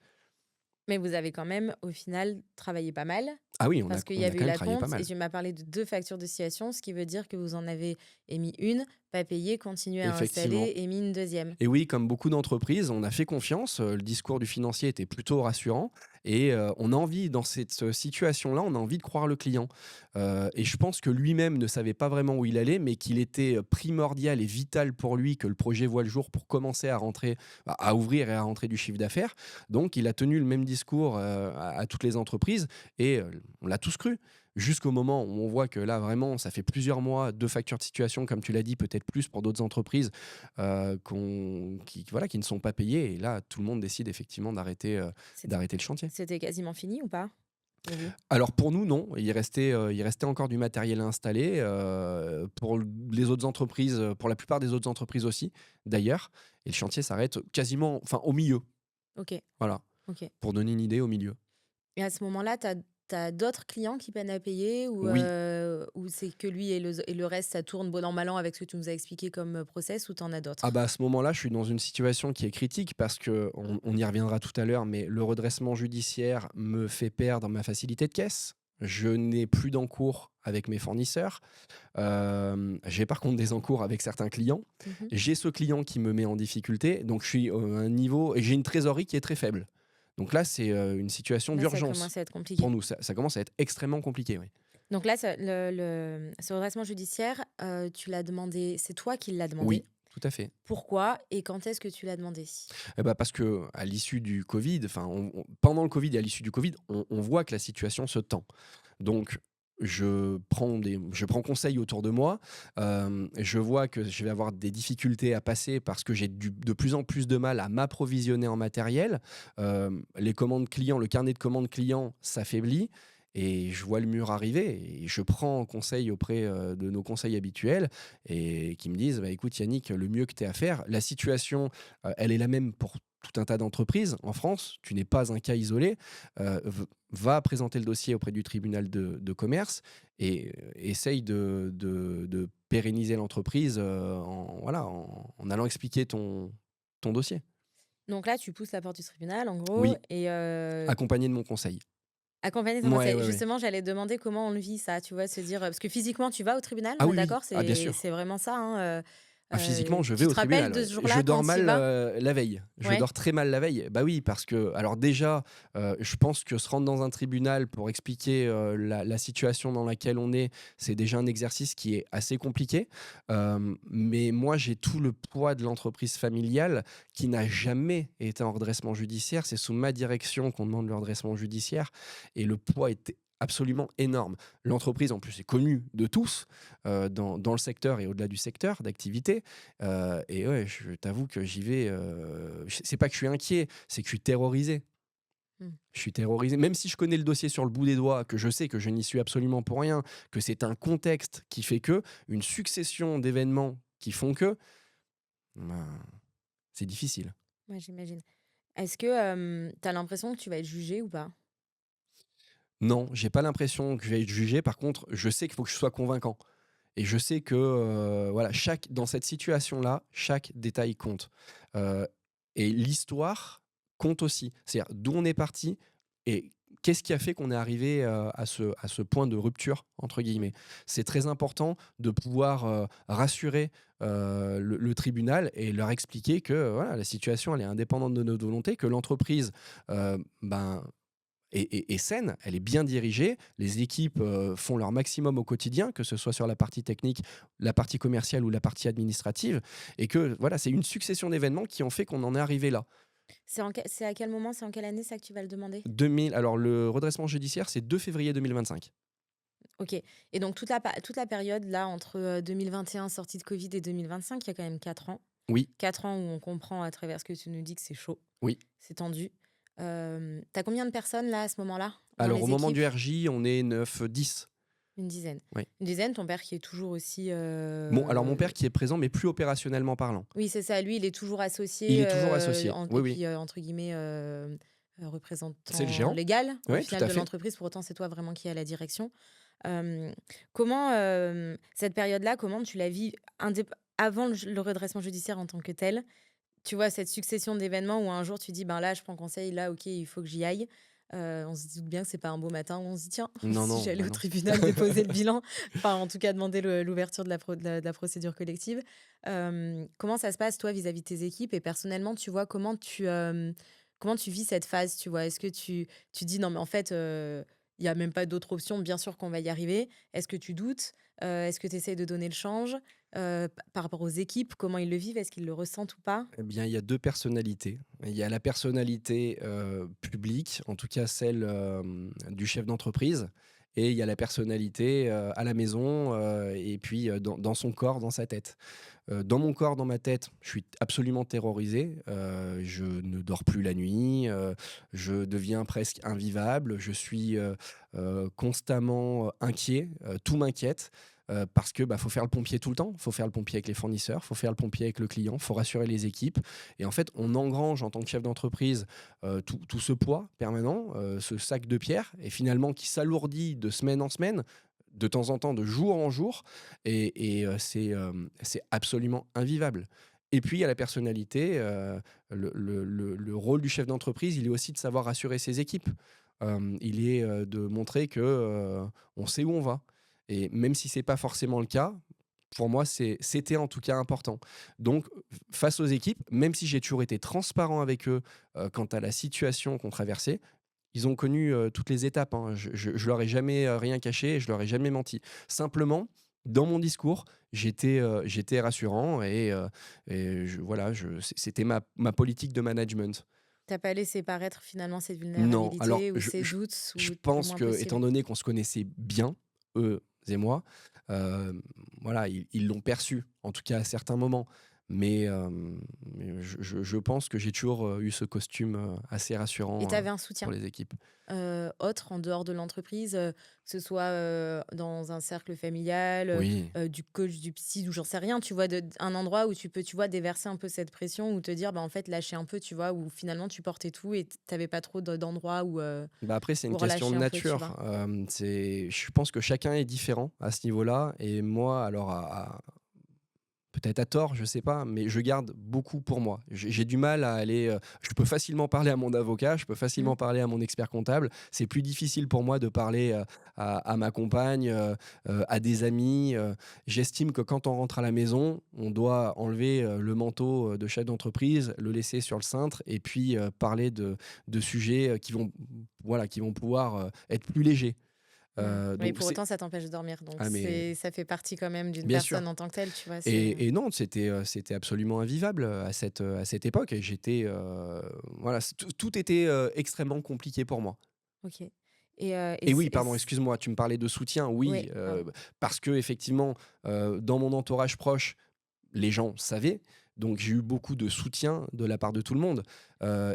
Mais vous avez quand même, au final, travaillé pas mal. Ah oui, parce qu'il y avait eu l'acompte, et tu m'as parlé de 2 factures de situation, ce qui veut dire que vous en avez émis une, pas payée, continué à installer, émis une deuxième. Et oui, comme beaucoup d'entreprises, on a fait confiance. Le discours du financier était plutôt rassurant. Et on a envie, dans cette situation-là, on a envie de croire le client. Et je pense que lui-même ne savait pas vraiment où il allait, mais qu'il était primordial et vital pour lui que le projet voit le jour pour commencer à rentrer, à ouvrir et à rentrer du chiffre d'affaires. Donc, il a tenu le même discours à toutes les entreprises, et on l'a tous cru. Jusqu'au moment où on voit que là, vraiment, ça fait plusieurs mois, 2 factures de situation, comme tu l'as dit, peut-être plus pour d'autres entreprises qui ne sont pas payées. Et là, tout le monde décide effectivement d'arrêter le chantier. C'était quasiment fini ou pas ? Alors pour nous, non. Il restait encore du matériel à installer. Pour les autres entreprises, pour la plupart des autres entreprises aussi, d'ailleurs. Et le chantier s'arrête quasiment, au milieu. Ok. Voilà. Okay. Pour donner une idée, au milieu. Et à ce moment-là, tu as d'autres clients qui peinent à payer, ou c'est que lui et le reste, ça tourne bon an mal an avec ce que tu nous as expliqué comme process, ou tu en as d'autres ? À ce moment-là, je suis dans une situation qui est critique parce qu'on y reviendra tout à l'heure, mais le redressement judiciaire me fait perdre ma facilité de caisse. Je n'ai plus d'encours avec mes fournisseurs. J'ai par contre des encours avec certains clients. J'ai ce client qui me met en difficulté, donc je suis à un niveau, et j'ai une trésorerie qui est très faible. Donc là, c'est une situation d'urgence. Ça commence à être compliqué. Pour nous, ça commence à être extrêmement compliqué, oui. Donc là, ce redressement judiciaire, tu l'as demandé, c'est toi qui l'as demandé ? Oui, tout à fait. Pourquoi et quand est-ce que tu l'as demandé ? Parce qu'à l'issue du Covid, pendant le Covid et à l'issue du Covid, on voit que la situation se tend. Donc, je prends conseil autour de moi. Je vois que je vais avoir des difficultés à passer parce que j'ai de plus en plus de mal à m'approvisionner en matériel. Les commandes clients, le carnet de commandes clients s'affaiblit. Et je vois le mur arriver, et je prends conseil auprès de nos conseils habituels, et qui me disent écoute Yannick, le mieux que tu aies à faire, la situation elle est la même pour tout un tas d'entreprises en France, tu n'es pas un cas isolé, va présenter le dossier auprès du tribunal de commerce et essaye de pérenniser l'entreprise en allant expliquer ton dossier. Donc là, tu pousses la porte du tribunal, en gros. Oui, et accompagné de mon conseil. Accompagné de ton conseil. Justement, j'allais demander comment on le vit, ça, tu vois, se dire... Parce que physiquement, tu vas au tribunal, oui, d'accord, bien sûr. c'est vraiment ça, hein, Physiquement, je Tu vais te au rappelles tribunal. de ce jour-là Je dors quand tu y mal vas? la veille. Je Ouais. dors très mal la veille. Bah oui, parce que, alors déjà, je pense que se rendre dans un tribunal pour expliquer la situation dans laquelle on est, c'est déjà un exercice qui est assez compliqué. Mais moi, j'ai tout le poids de l'entreprise familiale qui n'a jamais été en redressement judiciaire. C'est sous ma direction qu'on demande le redressement judiciaire. Et le poids était absolument énorme. L'entreprise, en plus, est connue de tous dans le secteur et au-delà du secteur d'activité. Et ouais, je t'avoue que j'y vais. C'est pas que je suis inquiet, c'est que je suis terrorisé. Mmh. Je suis terrorisé, même si je connais le dossier sur le bout des doigts, que je sais que je n'y suis absolument pour rien, que c'est un contexte qui fait que, une succession d'événements qui font que, ben, c'est difficile. Ouais, j'imagine. Est-ce que, tu as l'impression que tu vas être jugé ou pas? Non, j'ai pas l'impression que je vais être jugé. Par contre, je sais qu'il faut que je sois convaincant. Et je sais que voilà, dans cette situation-là, chaque détail compte. Euh, et l'histoire compte aussi. C'est-à-dire d'où on est parti et qu'est-ce qui a fait qu'on est arrivé à ce point de rupture, entre guillemets. C'est très important de pouvoir rassurer le tribunal et leur expliquer que voilà, la situation elle est indépendante de notre volonté, que l'entreprise ben, est saine, elle est bien dirigée, les équipes font leur maximum au quotidien, que ce soit sur la partie technique, la partie commerciale ou la partie administrative, et que voilà, c'est une succession d'événements qui ont fait qu'on en est arrivé là. C'est à quel moment, c'est en quelle année ça que tu vas le demander? 2000, alors le redressement judiciaire, c'est 2 février 2025. OK, et donc toute la période là entre, 2021, sortie de Covid, et 2025, il y a quand même 4 ans. Oui, 4 ans où on comprend à travers ce que tu nous dis que c'est chaud, oui. c'est tendu. Tu combien de personnes là, à ce moment-là, dans Alors au les moment du équipes? RJ, on est 9, 10. Une dizaine. Oui. Une dizaine, ton père qui est toujours aussi, Bon, alors mon père qui est présent, mais plus opérationnellement parlant. oui, c'est ça, lui, il est toujours Il associé, est toujours associé. et Oui, oui. puis, entre guillemets, C'est le représentant géant. légal, au Oui, tout final, à de fait. l'entreprise. Pour autant, c'est toi vraiment qui es à la direction. Comment, cette période-là, comment tu la vis avant le redressement judiciaire en tant que tel? Tu vois, cette succession d'événements où un jour tu dis: «Ben, là, je prends conseil, là, OK, il faut que j'y aille». On se doute bien que c'est pas un beau matin où on se dit: «Tiens, Non, si non, j'allais bah au non. tribunal déposer le bilan», enfin, en tout cas, demander l'ouverture de la procédure collective. Comment ça se passe, toi, vis-à-vis de tes équipes, et personnellement, tu vois, comment tu vis cette phase, tu vois? Est-ce que tu dis: «Non, mais en fait, il y a même pas d'autre option, bien sûr qu'on va y arriver»? Est-ce que tu doutes? Est-ce que tu essaies de donner le change? Par rapport aux équipes, comment ils le vivent? Est-ce qu'ils le ressentent ou pas? Eh bien, il y a 2 personnalités. Il y a la personnalité, publique, en tout cas celle, du chef d'entreprise, et il y a la personnalité, à la maison, et puis, dans son corps, dans sa tête. Dans mon corps, dans ma tête, je suis absolument terrorisé, je ne dors plus la nuit, je deviens presque invivable, je suis, constamment, inquiet, tout m'inquiète. Parce que, bah, faut faire le pompier tout le temps. Faut faire le pompier avec les fournisseurs, faut faire le pompier avec le client, faut rassurer les équipes. Et en fait, on engrange en tant que chef d'entreprise tout ce poids permanent, ce sac de pierre, et finalement qui s'alourdit de semaine en semaine, de temps en temps, de jour en jour. C'est absolument invivable. Et puis, il y a la personnalité, le rôle du chef d'entreprise, il est aussi de savoir rassurer ses équipes. Il est de montrer que on sait où on va. Et même si c'est pas forcément le cas, pour moi, c'était en tout cas important. Donc, face aux équipes, même si j'ai toujours été transparent avec eux quant à la situation qu'on traversait, ils ont connu toutes les étapes, hein. Je leur ai jamais rien caché et je leur ai jamais menti. Simplement, dans mon discours, j'étais rassurant voilà, c'était ma politique de management. T'as pas laissé paraître finalement cette Non, alors vulnérabilité ou ces doutes je ou le pense moins que, étant possible? donné qu'on se connaissait bien, eux et moi, voilà, ils l'ont perçu, en tout cas à certains moments. Mais je pense que j'ai toujours eu ce costume assez Et rassurant tu avais un pour soutien, les équipes. autre, en dehors de l'entreprise, que ce soit, dans un cercle familial, Oui. du coach, du psy, ou j'en sais rien, tu vois? Un endroit où tu peux, tu vois, déverser un peu cette pression, ou te dire: «Bah, en fait, lâcher un peu», tu vois? Où finalement tu portais tout et tu pas trop d'endroits Bah, après, c'est une où question relâcher de un peu, tu nature. vois? Je pense que chacun est différent à ce niveau-là. Et moi, alors, Peut-être à tort, je sais pas, mais je garde beaucoup pour moi. J'ai du mal à aller. Je peux facilement parler à mon avocat, je peux Mmh. facilement parler à mon expert comptable. C'est plus difficile pour moi de parler à ma compagne, à des amis. J'estime que quand on rentre à la maison, on doit enlever le manteau de chef d'entreprise, le laisser sur le cintre et puis parler de sujets qui vont pouvoir être plus légers. Oui, Donc pour autant, ça t'empêche de dormir. Donc, ah mais ça fait partie quand même d'une bien sûr. personne en tant que telle, tu vois. Et non, c'était absolument invivable à cette époque. Et j'étais, voilà, tout était extrêmement compliqué pour moi. Ok. Et Et oui, pardon, excuse-moi, tu me parlais de soutien. Oui, ouais, pardon. parce que effectivement, dans mon entourage proche, les gens savaient. Donc j'ai eu beaucoup de soutien de la part de tout le monde.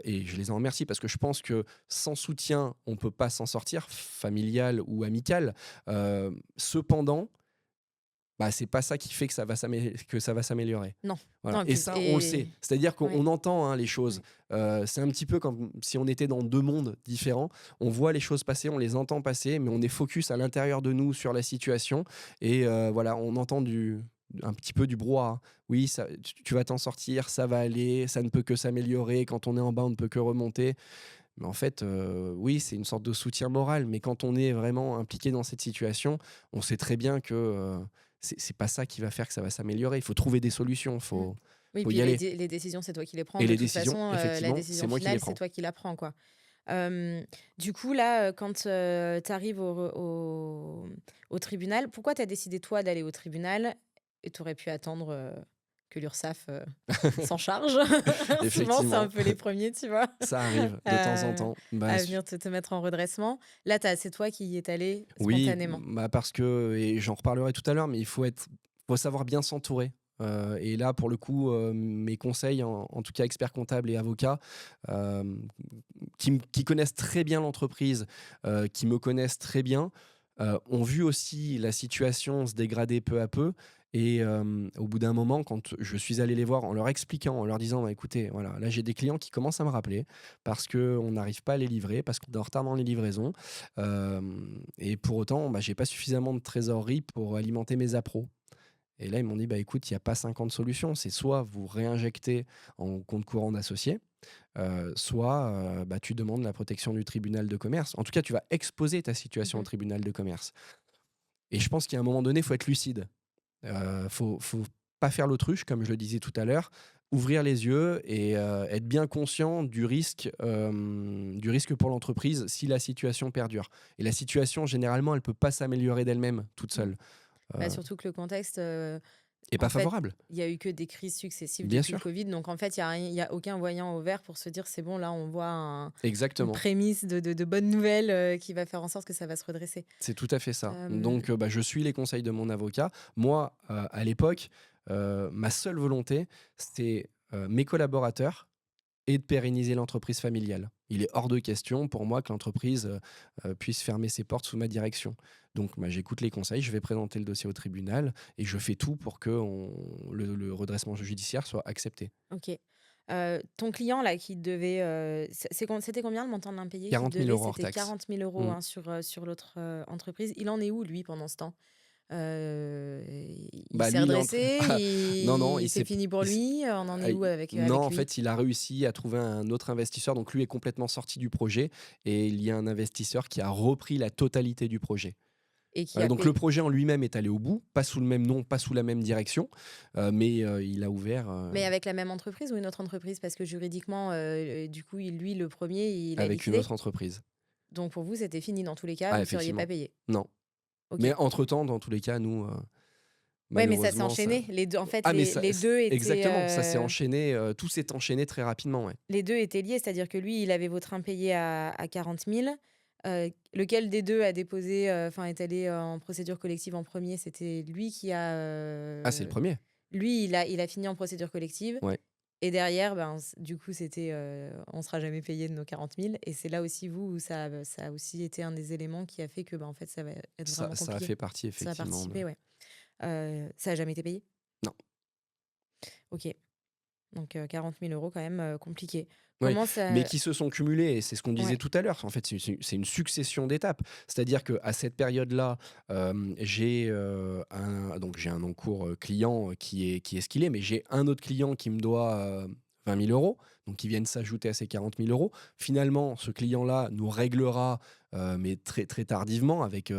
Et je les en remercie parce que je pense que sans soutien, on ne peut pas s'en sortir, familial ou amical. Cependant, bah, c'est pas ça qui fait que ça va s'améliorer. Non, Voilà, non, et et puis, ça, on le sait. C'est-à-dire ouais, qu'on entend, hein, les choses. ouais. C'est un petit peu comme si on était dans 2 mondes différents. On voit les choses passer, on les entend passer, mais on est focus à l'intérieur de nous sur la situation et voilà, on entend un petit peu du brouhaha. Oui, ça tu vas t'en sortir, ça va aller, ça ne peut que s'améliorer. Quand on est en bas, on ne peut que remonter. Mais en fait, oui, c'est une sorte de soutien moral, mais quand on est vraiment impliqué dans cette situation, on sait très bien que, c'est pas ça qui va faire que ça va s'améliorer. Il faut trouver des solutions, Mmh. Oui, faut puis y aller. les décisions, c'est toi qui les prends. Et De les toute décisions, façon, la effectivement, c'est décision moi qui les finale, c'est prends. toi qui la prends, quoi. Du coup, là, quand tu arrives au tribunal, pourquoi tu as décidé, toi, d'aller au tribunal et tu aurais pu attendre que l'URSSAF s'en charge? Souvent, c'est un Effectivement, peu les premiers, tu vois, ça arrive de temps en à, temps. Bah, à venir te mettre en redressement. Là, c'est toi qui y es allé oui, spontanément. bah, parce que et j'en reparlerai tout à l'heure, mais faut savoir bien s'entourer. Et là, pour le coup, mes conseils, en tout cas experts comptables et avocats, hem, qui connaissent très bien l'entreprise, qui me connaissent très bien, ont vu aussi la situation se dégrader peu à peu et au bout d'un moment, quand je suis allé les voir en leur expliquant, en leur disant: «Bah, écoutez, voilà, là j'ai des clients qui commencent à me rappeler parce qu'on n'arrive pas à les livrer, parce qu'on est en retard dans les livraisons, et pour autant, bah, j'ai pas suffisamment de trésorerie pour alimenter mes appros». Et là, ils m'ont dit: «Bah, écoute, il y a pas 50 solutions. C'est soit vous réinjectez en compte courant d'associé, soit, bah, tu demandes la protection du tribunal de commerce. En tout cas, tu vas exposer ta situation au Mhm. tribunal de commerce». Et je pense qu'à un moment donné, il faut être lucide. Faut pas faire l'autruche, comme je le disais tout à l'heure. Ouvrir les yeux et être bien conscient du risque pour l'entreprise si la situation perdure. Et la situation, généralement, elle peut pas s'améliorer d'elle-même, toute Mm. seule. Bah, Heu, surtout que le contexte, et en pas fait, favorable. il y a eu que des crises successives Bien depuis le sûr, Covid. Donc, en fait, il y a aucun voyant au vert pour se dire, c'est bon, là, on voit une exactement. prémisse de bonnes nouvelles qui va faire en sorte que ça va se redresser. C'est tout à fait ça. Euh, Donc, bah, je suis les conseils de mon avocat. Moi, à l'époque, ma seule volonté, c'est, mes collaborateurs et de pérenniser l'entreprise familiale. Il est hors de question pour moi que l'entreprise, puisse fermer ses portes sous ma direction. Donc, bah, j'écoute les conseils, je vais présenter le dossier au tribunal et je fais tout pour que le redressement judiciaire soit accepté. ok. Ton client, là, qui devait. C'était combien le montant de l'impayé qui 40 000 devait? euros hors C'était taxe. 40 000 € Mmh. hein, sur l'autre entreprise. Il en est où, lui, pendant ce temps? Il Bah, s'est lui, il est en train redressé? non, non, C'est fini pour lui? On en est où non, avec en lui? fait, il a réussi à trouver un autre investisseur. Donc lui est complètement sorti du projet et il y a un investisseur qui a repris la totalité du projet. Et qui a. Donc le projet en lui-même est allé au bout, pas sous le même nom, pas sous la même direction, mais il a ouvert, Mais avec la même entreprise ou une autre entreprise? Parce que juridiquement, du coup, lui, le premier, il a avec une liquidé. autre entreprise. Donc pour vous, c'était fini dans tous les cas, Ah vous ne seriez pas effectivement. payé. Non. OK. Mais entre-temps, dans tous les cas, nous, Ouais, mais ça s'est malheureusement ça enchaîné. Les 2, en fait, ah mais les ça les 2 étaient, exactement, ça s'est enchaîné, tout s'est enchaîné très rapidement, ouais. les 2 étaient liés. C'est-à-dire que lui, il avait votre impayé à 40 000. Lequel des 2 a déposé, enfin, est allé en procédure collective en premier? C'était lui qui a, Ah, c'est le premier. lui, il a fini en procédure collective Ouais. et derrière, ben, du coup, c'était, on sera jamais payé de nos 40 000 et c'est là aussi, vous, où ça a aussi été un des éléments qui a fait que, ben, en fait, ça va être vraiment Ça a compliqué. fait partie Ça a effectivement de participé, ouais. Ça a jamais été payé? non. OK. Donc 40 000 € quand même compliqué. Oui, Comment ça... mais qui se sont cumulés, et c'est ce qu'on disait Ouais, tout à l'heure. En fait, c'est une succession d'étapes. C'est-à-dire qu'à cette période-là, j'ai un encours client qui est ce qu'il est, mais j'ai un autre client qui me doit 20 000 €, donc qui viennent s'ajouter à ces 40 000 €. Finalement, ce client-là nous réglera, mais très, très tardivement, avec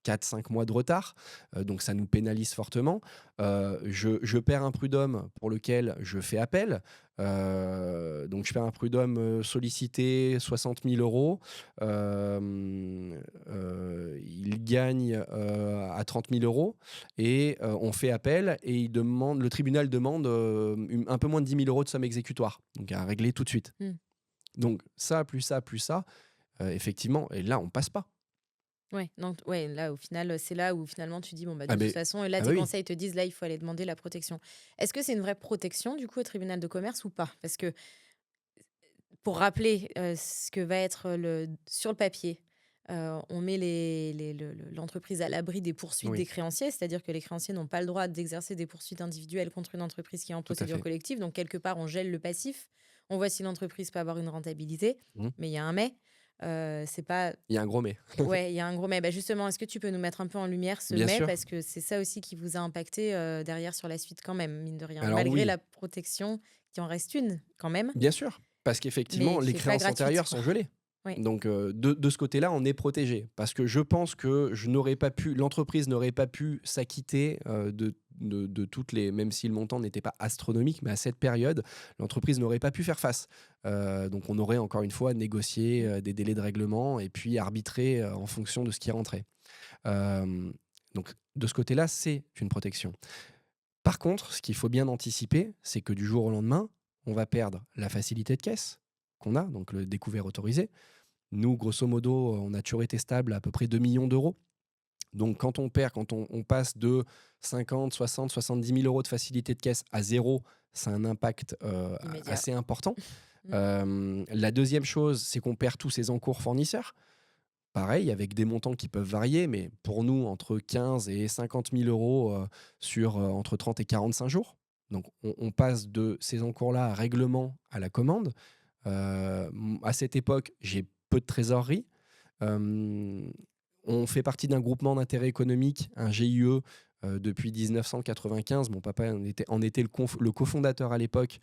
4-5 mois de retard, donc ça nous pénalise fortement. Je perds un prud'homme pour lequel je fais appel. Donc je perds un prud'homme sollicité 60 000 €. Il gagne à 30 000 € et on fait appel, et le tribunal demande un peu moins de 10 000 € de somme exécutoire, donc à régler tout de suite. hmm. Donc ça, plus ça, plus ça, effectivement, et là on passe pas. Ouais, donc ouais, là au final, c'est là où finalement tu dis bon bah de Ah, toute mais, façon, et là ah tes bah oui. conseils te disent là il faut aller demander la protection. Est-ce que c'est une vraie protection du coup au tribunal de commerce ou pas? Parce que pour rappeler ce que va être le sur le papier, on met l'entreprise à l'abri des poursuites des Oui, créanciers, c'est-à-dire que les créanciers n'ont pas le droit d'exercer des poursuites individuelles contre une entreprise qui est en tout à procédure fait. collective. Donc quelque part on gèle le passif, on voit si l'entreprise peut avoir une rentabilité, Mmh. mais il y a un mais. C'est pas... Il y a un gros mais. Ouais, il y a un gros mais. Bah, justement, est-ce que tu peux nous mettre un peu en lumière ce Bien mais? sûr. Parce que c'est ça aussi qui vous a impacté, derrière sur la suite quand même, mine de rien. Alors Malgré oui, la protection qui en reste une quand même, bien sûr, parce mais qu'effectivement, les qui est pas créances gratuite, antérieures quoi. sont gelées. Oui. Donc de ce côté-là, on est protégé. Parce que je pense que l'entreprise n'aurait pas pu s'acquitter de toutes les, même si le montant n'était pas astronomique, mais à cette période, l'entreprise n'aurait pas pu faire face. Donc on aurait encore une fois négocié Mmh. des délais de règlement et puis arbitré en fonction de ce qui rentrait. Euh, donc de ce côté-là, c'est une protection. Par contre, ce qu'il faut bien anticiper, c'est que du jour au lendemain, on va perdre la facilité de caisse qu'on a, donc le découvert autorisé. Nous, grosso modo, on a toujours été stable à peu près 2 millions d'euros. Donc quand on perd, quand on passe de 50, 60, 70 000 € de facilité de caisse à zéro, c'est un impact Immédiat. assez important. Mmh. La deuxième chose, c'est qu'on perd tous ses encours fournisseurs. Pareil, avec des montants qui peuvent varier, mais pour nous, entre 15 et 50 000 € sur entre 30 et 45 jours. Donc, on passe de ces encours-là à règlement à la commande. À cette époque, j'ai peu de trésorerie. Euh, on fait partie d'un groupement d'intérêt économique, un GIE, depuis 1995. Mon papa en était le cofondateur à l'époque,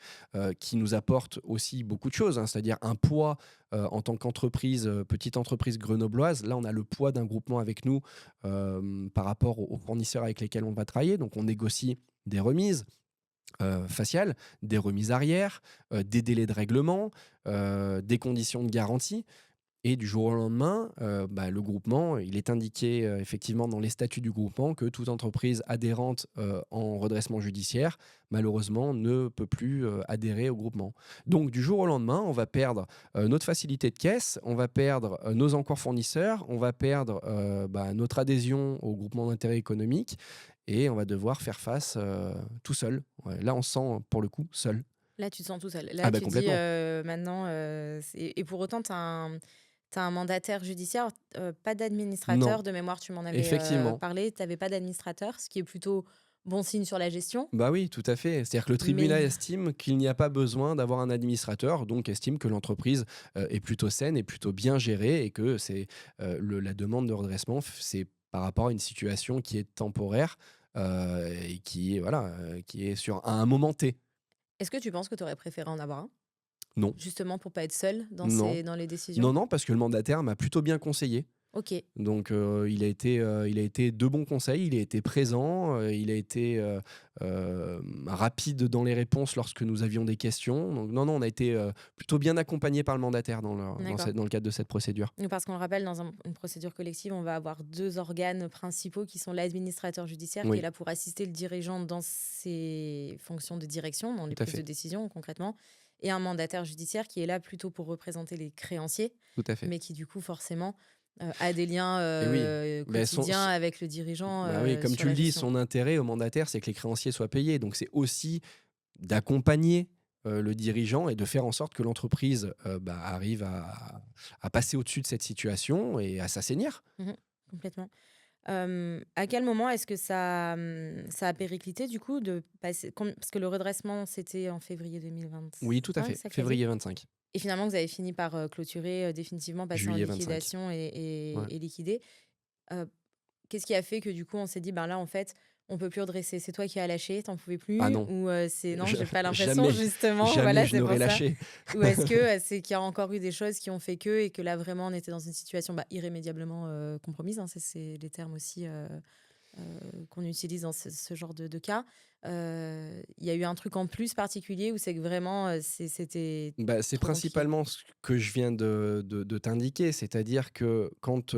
qui nous apporte aussi beaucoup de choses, hein, c'est-à-dire un poids en tant qu'entreprise, petite entreprise grenobloise. Là, on a le poids d'un groupement avec nous par rapport aux fournisseurs avec lesquels on va travailler. Donc, on négocie des remises faciales, des remises arrière, des délais de règlement, des conditions de garantie. Et du jour au lendemain, le groupement, il est indiqué effectivement dans les statuts du groupement que toute entreprise adhérente en redressement judiciaire, malheureusement, ne peut plus adhérer au groupement. Donc du jour au lendemain, on va perdre notre facilité de caisse, on va perdre nos encours fournisseurs, on va perdre notre adhésion au groupement d'intérêt économique, et on va devoir faire face tout seul. Ouais, là, on se sent pour le coup seul. Là, tu te sens tout seul. Ah Là, bah tu dis, complètement. maintenant, et pour autant, tu as un mandataire judiciaire, pas Non, d'administrateur. De mémoire, tu m'en avais, effectivement. parlé. Tu avais pas d'administrateur, ce qui est plutôt bon signe sur la gestion. Bah oui, tout à fait. C'est-à-dire que le tribunal Mais estime qu'il n'y a pas besoin d'avoir un administrateur, donc estime que l'entreprise est plutôt saine et plutôt bien gérée, et que la demande de redressement, c'est par rapport à une situation qui est temporaire et qui est sur à un moment T. est-ce que tu penses que tu aurais préféré en avoir un? Non, Justement pour pas être seul non, dans les décisions? non, parce que le mandataire m'a plutôt bien conseillé. OK. Donc il a été de bons conseils, il a été présent, il a été rapide dans les réponses lorsque nous avions des questions. Donc non, on a été plutôt bien accompagné par le mandataire D'accord. dans le cadre de cette procédure. Oui, parce qu'on le rappelle, dans une procédure collective, on va avoir 2 organes principaux qui sont l'administrateur judiciaire, qui est Oui, là pour assister le dirigeant dans ses fonctions de direction, dans les tout à prises de fait, décision concrètement, et un mandataire judiciaire qui est là plutôt pour représenter les créanciers, tout à fait. mais qui du coup forcément a des liens Et oui, ben, quotidiens avec le dirigeant bah oui, comme sur tu la le dis, gestion. son intérêt au mandataire, c'est que les créanciers soient payés. Donc c'est aussi d'accompagner le dirigeant et de faire en sorte que l'entreprise arrive à passer au-dessus de cette situation et à s'assainir. Mhm, complètement. À quel moment est-ce que ça a périclité du coup de passer parce que le redressement, c'était en février 2025, Oui, tout à fait, ça que tu as dit? février 25, Et finalement, vous avez fini par, clôturer, définitivement, passer en juillet 25. liquidation Ouais. et liquider. Heu, Qu'est-ce qui a fait que du coup, on s'est dit: «Ben là, en fait, on peut plus redresser»? C'est toi qui as lâché, tu en pouvais Ah plus? non, Ou, c'est non, je j'ai pas l'impression jamais, justement, jamais voilà, je c'est pour n'aurais ça? lâché. Ou est-ce que, c'est qu'il y a encore eu des choses qui ont fait que et que là, vraiment, on était dans une situation, bah, irrémédiablement, compromise, hein, c'est les termes aussi, qu'on utilise dans ce genre de cas. Il y a eu un truc en plus particulier ou c'est que vraiment, c'était Bah, c'est trop compliqué? principalement ce que je viens de t'indiquer, c'est-à-dire que quand,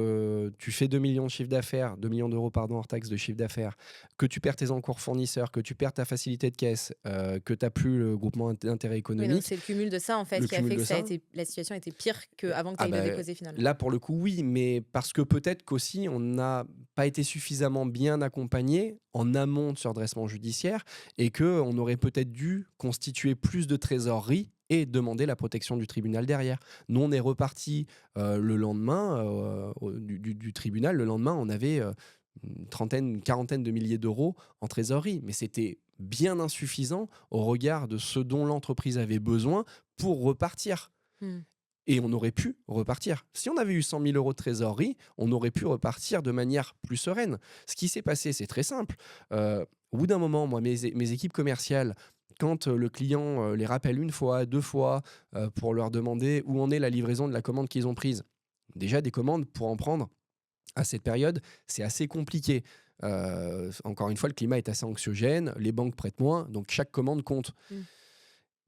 tu fais 2 000 000 de chiffre d'affaires, 2 millions d'euros pardon, hors taxe de chiffre d'affaires, que tu perds tes encours fournisseurs, que tu perds ta facilité de caisse, que tu as plus le groupement d'intérêt Oui, donc économique, c'est le cumul de ça, en fait, le qui a cumul fait que de ça. la situation était pire qu'avant que tu Ah ailles le bah, déposer finalement? là pour le coup oui, mais parce que peut-être qu'aussi on n'a pas été suffisamment bien accompagné en amont de ce redressement judiciaire et qu'on aurait peut-être dû constituer plus de trésorerie et demander la protection du tribunal derrière. Nous on est reparti le lendemain du tribunal, le lendemain on avait une trentaine, une quarantaine de milliers d'euros en trésorerie, mais c'était bien insuffisant au regard de ce dont l'entreprise avait besoin pour repartir. Mmh. Et on aurait pu repartir. Si on avait eu 100 000 euros de trésorerie, on aurait pu repartir de manière plus sereine. Ce qui s'est passé, c'est très simple. Au bout d'un moment, moi, mes équipes commerciales, quand le client les rappelle une fois, deux fois, pour leur demander où en est la livraison de la commande qu'ils ont prise, déjà des commandes pour en prendre à cette période, c'est assez compliqué. Encore une fois, le climat est assez anxiogène, les banques prêtent moins, donc chaque commande compte. Mmh.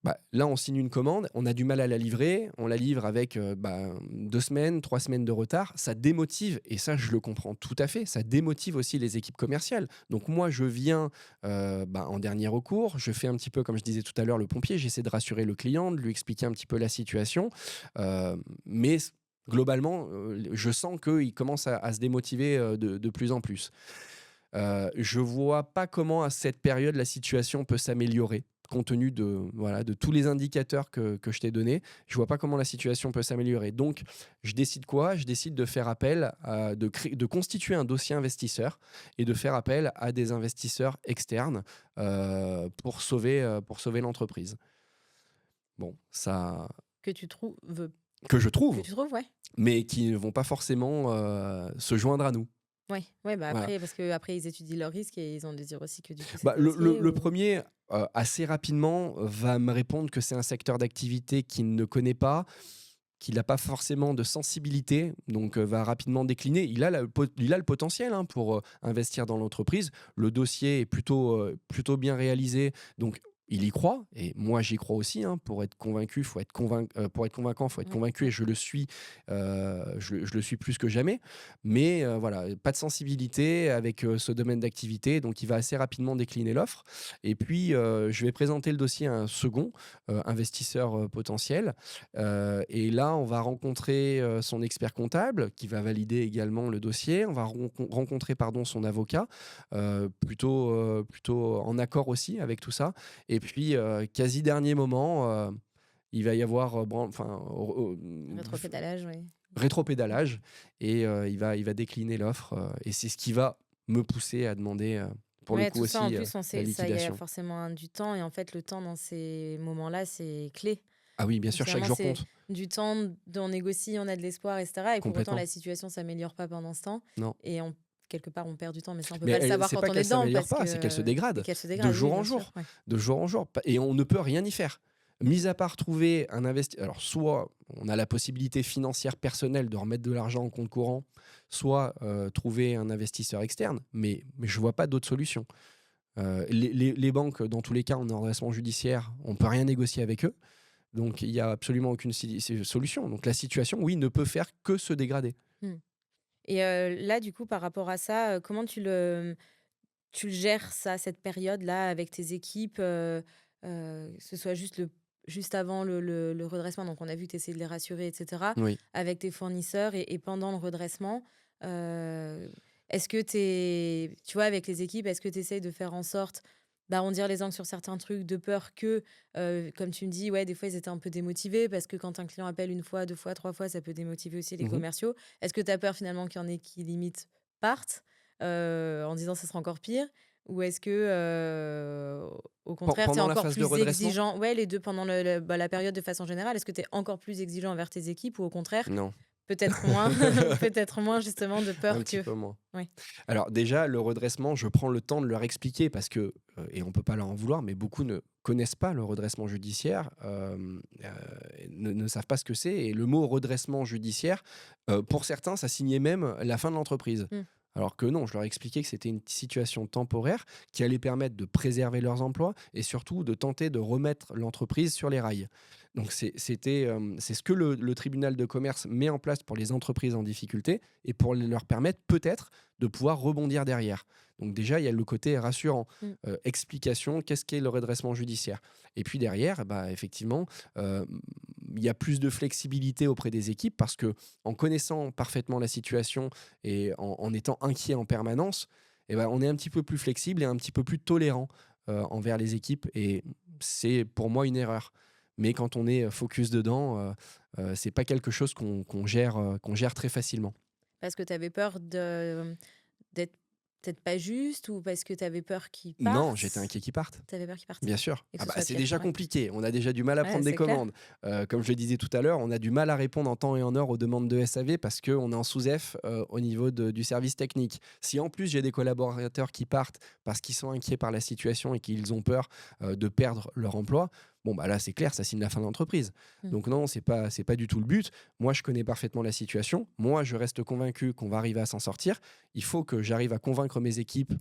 Bah, là, on signe une commande, on a du mal à la livrer, on la livre avec 2 semaines, 3 semaines de retard. Ça démotive, et ça, je le comprends tout à fait, ça démotive aussi les équipes commerciales. Donc moi, je viens en dernier recours, je fais un petit peu, comme je disais tout à l'heure, le pompier, j'essaie de rassurer le client, de lui expliquer un petit peu la situation. Mais globalement, je sens qu'il commence à se démotiver de plus en plus. Je vois pas comment à cette période la situation peut s'améliorer compte tenu de tous les indicateurs que je t'ai donnés. Je vois pas comment la situation peut s'améliorer. Donc, je décide quoi? Je décide de faire appel, de constituer un dossier investisseur et de faire appel à des investisseurs externes pour sauver l'entreprise. Bon, ça Que tu trouves que je que trouve, tu trouves, ouais? mais qui ne vont pas forcément se joindre à nous. Ouais, ouais, bah, Voilà. après parce qu'après ils étudient leurs risques et ils ont dû dire aussi que du coup Bah, c'était risqué le ou? premier, assez rapidement, va me répondre que c'est un secteur d'activité qu'il ne connaît pas, qu'il n'a pas forcément de sensibilité, donc va rapidement décliner. Il a le potentiel, hein, pour investir dans l'entreprise. Le dossier est plutôt bien réalisé, donc il y croit et moi j'y crois aussi, hein. Pour être convaincu, pour être convaincant, faut être Ouais, convaincu et ouais. je le suis, je le suis plus que jamais. Mais voilà, pas de sensibilité avec ce domaine d'activité, donc il va assez rapidement décliner l'offre et puis je vais présenter le dossier à un second investisseur potentiel. Et là, on va rencontrer son expert comptable qui va valider également le dossier. On va rencontrer son avocat, plutôt en accord aussi avec tout ça. Et puis, quasi dernier moment, il va y avoir Rétropédalage, ouais. rétropédalage et il va décliner l'offre. Et c'est ce qui va me pousser à demander, pour le Ouais, coup tout ça en aussi, plus on la sait ça, il y a liquidation. forcément du temps et en fait le temps dans ces moments-là, c'est clé. Ah oui, bien Donc sûr, chaque finalement jour c'est compte, du temps on négocie, on a de l'espoir et cetera et pour autant complètement. la situation s'améliore pas pendant ce temps Non. et on quelque part on perd du temps mais ça on peut Mais pas le savoir c'est quand pas on est qu'elle dedans s'améliore parce pas, c'est qu'elle se que et dégrade qu'elle se de dégrade, oui jour en bien sûr, jour, ouais. de jour en jour. Et on ne peut rien y faire. Mis à part trouver un investisseur. Alors, soit on a la possibilité financière personnelle de remettre de l'argent en compte courant, soit trouver un investisseur externe, mais je vois pas d'autre solution. Les banques, dans tous les cas, on est en redressement judiciaire, on peut rien négocier avec eux, donc il y a absolument aucune solution. Donc la situation, oui, ne peut faire que se dégrader. Mmh. Et là du coup par rapport à ça, comment tu le gères ça, cette période-là avec tes équipes, que ce soit juste avant le redressement, donc on a vu que tu essayais de les rassurer et cetera, Oui. avec tes fournisseurs et pendant le redressement, heu, est-ce que tu vois, avec les équipes, est-ce que tu essayes de faire en sorte d'arrondir les angles sur certains trucs de peur que, comme tu me dis, ouais, des fois, ils étaient un peu démotivés parce que quand un client appelle une fois, 2 fois, 3 fois, ça peut démotiver aussi les Mhm. commerciaux. Est-ce que tu as peur finalement qu'il y en ait qui limite partent? en disant ça sera encore pire? Ou est-ce que, au contraire, tu es Pendant la encore phase de plus redressement? exigeant? Ouais, les 2 pendant la période de façon générale. Est-ce que tu es encore plus exigeant envers tes équipes ou au contraire, Non. peut-être moins peut-être moins justement de Un peur petit que peu moins. ouais. Alors déjà, le redressement, je prends le temps de leur expliquer parce que, et on peut pas leur en vouloir, mais beaucoup ne connaissent pas le redressement judiciaire, ne savent pas ce que c'est et le mot redressement judiciaire, pour certains, ça signait même la fin de l'entreprise. Mmh. Alors que non, je leur expliquais que c'était une situation temporaire qui allait permettre de préserver leurs emplois et surtout de tenter de remettre l'entreprise sur les rails. Donc c'est ce que le tribunal de commerce met en place pour les entreprises en difficulté et pour leur permettre peut-être de pouvoir rebondir derrière. Donc déjà, il y a le côté rassurant. Mmh. Explication, qu'est-ce qu'est le redressement judiciaire? Et puis derrière, bah, effectivement, euh, il y a plus de flexibilité auprès des équipes parce que en connaissant parfaitement la situation et en étant inquiet en permanence, eh ben, on est un petit peu plus flexible et un petit peu plus tolérant envers les équipes. Et c'est pour moi une erreur. Mais quand on est focus dedans, c'est pas quelque chose qu'on gère très facilement. Parce que tu avais peur d'être peut-être pas juste ou parce que tu avais peur qu'ils Non, j'étais partent? inquiet qu'ils partent. Tu avais peur qu'ils partent Bien sûr. et que Ah ce bah, soit c'est pire? déjà Ouais. compliqué. On a déjà du mal à Ouais, prendre des c'est clair. commandes. Comme je le disais tout à l'heure, on a du mal à répondre en temps et en heure aux demandes de SAV parce qu'on est en sous-F au niveau du service technique. Si en plus j'ai des collaborateurs qui partent parce qu'ils sont inquiets par la situation et qu'ils ont peur de perdre leur emploi, bon bah là c'est clair, ça signe la fin de l'entreprise. Mmh. Donc non, c'est pas du tout le but. Moi je connais parfaitement la situation. Moi je reste convaincu qu'on va arriver à s'en sortir. Il faut que j'arrive à convaincre mes équipes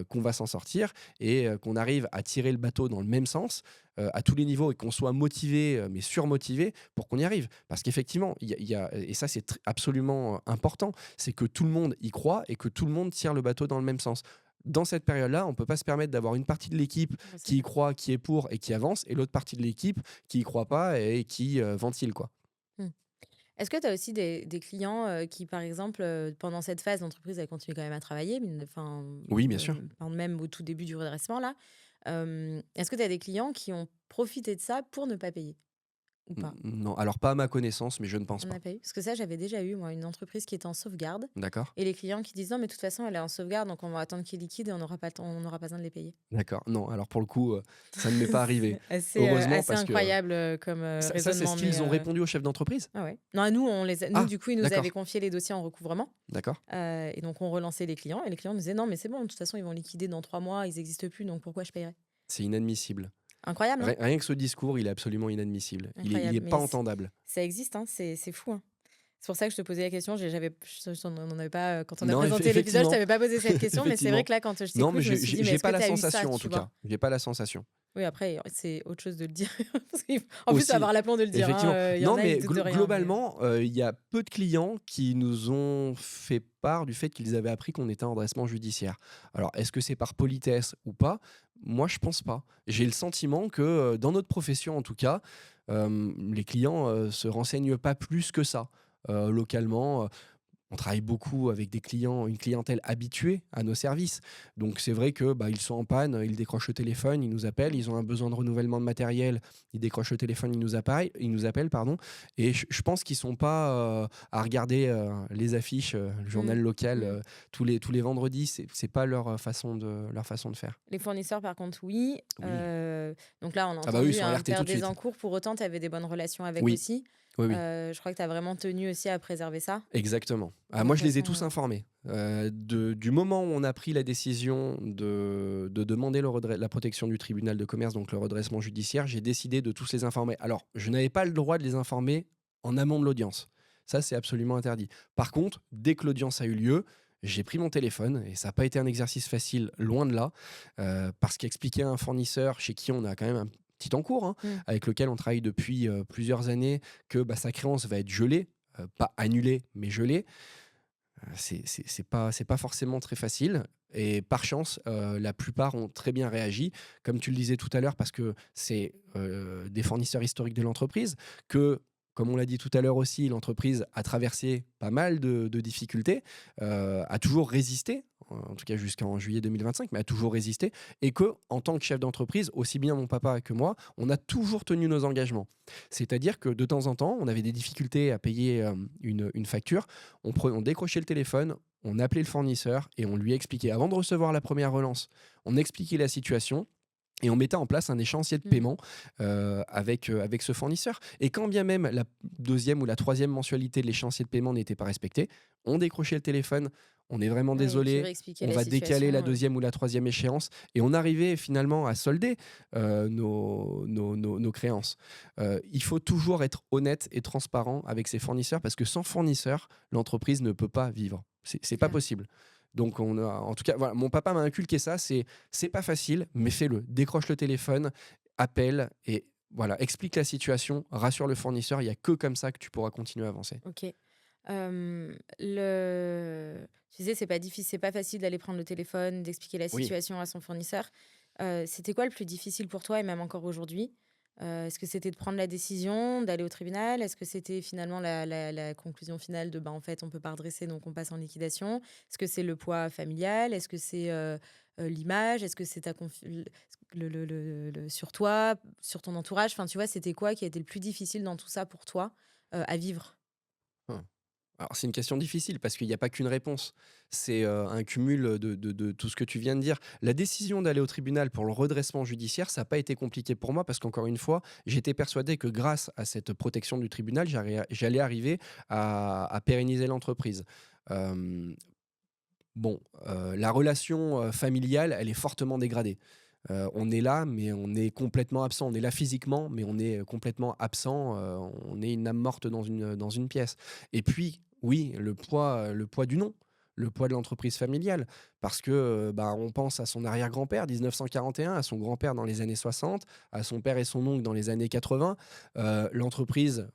qu'on va s'en sortir et qu'on arrive à tirer le bateau dans le même sens à tous les niveaux et qu'on soit motivé, mais surmotivé pour qu'on y arrive. Parce qu'effectivement, et ça c'est absolument important, c'est que tout le monde y croit et que tout le monde tire le bateau dans le même sens. Dans cette période-là, on ne peut pas se permettre d'avoir une partie de l'équipe Ouais, c'est qui y clair. croit, qui est pour et qui avance, et l'autre partie de l'équipe qui y croit pas et qui ventile, quoi. Mmh. Est-ce que tu as aussi des clients, qui, par exemple, pendant cette phase, l'entreprise, elle continue quand même à travailler, mais enfin, Oui, bien sûr. même au tout début du redressement là, est-ce que tu as des clients qui ont profité de ça pour ne pas payer ou pas? Non, alors pas à ma connaissance, mais je ne pense On pas. a pas eu? Parce que ça, j'avais déjà eu, moi, une entreprise qui était en sauvegarde D'accord? et les clients qui disent: «Non, mais de toute façon, elle est en sauvegarde, donc on va attendre qu'ils liquident et on n'aura pas besoin de les payer». D'accord. Non, alors pour le coup, ça ne m'est pas arrivé. C'est assez, Heureusement, assez parce que incroyable, comme, ça c'est raisonnement, ce mais qu'ils ont répondu au chef d'entreprise? ah ouais. Non, nous, nous, Ah, du coup, ils nous avaient d'accord, confié les dossiers en recouvrement, d'accord. et donc on relançait les clients et les clients nous disaient: «Non, mais c'est bon, de toute façon, ils vont liquider dans 3 mois, ils n'existent plus, donc pourquoi je payerais?» C'est inadmissible. Incroyable, non? Rien que ce discours, il est absolument inadmissible. Il est Incroyable, pas mais entendable. ça existe, hein, c'est fou, hein. C'est pour ça que je te posais la question, on n'en avait pas, quand on a Non, présenté l'épisode, je effectivement, t'avais pas posé cette question, mais c'est vrai effectivement. que là, quand je Non, mais t'écoute, je me suis dit: «Mais j'ai est-ce que pas la tu as eu ça?» sensation en tu tout vois? cas. J'ai pas la sensation. Oui, après, c'est autre chose de le dire. Parce en plus, Aussi, avoir l'aplomb de le dire, effectivement. hein, il y en Non, a, ils mais doutent de rien, mais globalement, il y a peu de clients qui nous ont fait part du fait qu'ils avaient appris qu'on était en redressement judiciaire. Alors, est-ce que c'est par politesse ou pas? Moi, je pense pas. J'ai le sentiment que, dans notre profession en tout cas, les clients se renseignent pas plus que ça. Localement, on travaille beaucoup avec des clients, une clientèle habituée à nos services. Donc c'est vrai que bah, ils sont en panne, ils décrochent le téléphone, ils nous appellent, ils ont un besoin de renouvellement de matériel, ils décrochent le téléphone, ils nous appellent, pardon. Et je pense qu'ils sont pas à regarder les affiches, le Mmh. journal local Mmh. tous les vendredis. C'est pas leur façon de faire. Les fournisseurs, par contre, oui. Oui. Donc là, on a Ah bah oui, ils entendu sont un alertés Père tout de des suite. Encours. Pour autant, tu avais des bonnes relations avec Oui, aussi. oui, oui. Je crois que tu as vraiment tenu aussi à préserver ça. Exactement. Ah, De moi, toute je les ai façon, tous informés. Du moment où on a pris la décision de demander la protection du tribunal de commerce, donc le redressement judiciaire, j'ai décidé de tous les informer. Alors, je n'avais pas le droit de les informer en amont de l'audience. Ça, c'est absolument interdit. Par contre, dès que l'audience a eu lieu, j'ai pris mon téléphone, et ça n'a pas été un exercice facile, loin de là, parce qu'expliquer à un fournisseur chez qui on a quand même un petit encours, hein, Mmh. avec lequel on travaille depuis plusieurs années, que bah, sa créance va être gelée, pas annulée, mais gelée, c'est pas forcément très facile. Et par chance, la plupart ont très bien réagi, comme tu le disais tout à l'heure, parce que c'est des fournisseurs historiques de l'entreprise, que, comme on l'a dit tout à l'heure aussi, l'entreprise a traversé pas mal de difficultés, a toujours résisté en tout cas jusqu'en juillet 2025, mais a toujours résisté. Et que, en tant que chef d'entreprise, aussi bien mon papa que moi, on a toujours tenu nos engagements. C'est-à-dire que de temps en temps, on avait des difficultés à payer une facture. On décrochait le téléphone, on appelait le fournisseur et on lui expliquait, avant de recevoir la première relance, on expliquait la situation. Et on mettait en place un échéancier de paiement avec ce fournisseur. Et quand bien même la deuxième ou la troisième mensualité de l'échéancier de paiement n'était pas respectée, on décrochait le téléphone, on est vraiment désolé, on va décaler la deuxième ou la troisième échéance. Et on arrivait finalement à solder nos créances. Il faut toujours être honnête et transparent avec ses fournisseurs parce que sans fournisseur, l'entreprise ne peut pas vivre. C'est pas possible. Donc, en tout cas, voilà, mon papa m'a inculqué ça. C'est pas facile, mais fais-le. Décroche le téléphone, appelle et voilà, explique la situation, rassure le fournisseur. Il n'y a que comme ça que tu pourras continuer à avancer. Ok. Tu disais, c'est pas facile d'aller prendre le téléphone, d'expliquer la situation à son fournisseur. C'était quoi le plus difficile pour toi et même encore aujourd'hui? Est-ce que c'était de prendre la décision, d'aller au tribunal? Est-ce que c'était finalement la conclusion finale de en fait, on peut pas redresser, donc on passe en liquidation? Est-ce que c'est le poids familial? Est-ce que c'est l'image? Est-ce que c'est sur toi, sur ton entourage? Enfin, tu vois, c'était quoi qui a été le plus difficile dans tout ça pour toi à vivre? Hum. Alors, c'est une question difficile parce qu'il n'y a pas qu'une réponse. C'est un cumul de tout ce que tu viens de dire. La décision d'aller au tribunal pour le redressement judiciaire, ça n'a pas été compliqué pour moi parce qu'encore une fois, j'étais persuadé que grâce à cette protection du tribunal, j'allais arriver à pérenniser l'entreprise. Euh, la relation familiale, elle est fortement dégradée. On est là, mais on est complètement absent. On est là physiquement, mais on est complètement absent. On est une âme morte dans une pièce. Et puis, oui, le poids du nom, le poids de l'entreprise familiale. Parce que on pense à son arrière-grand-père, 1941, à son grand-père dans les années 60, à son père et son oncle dans les années 80. L'entreprise,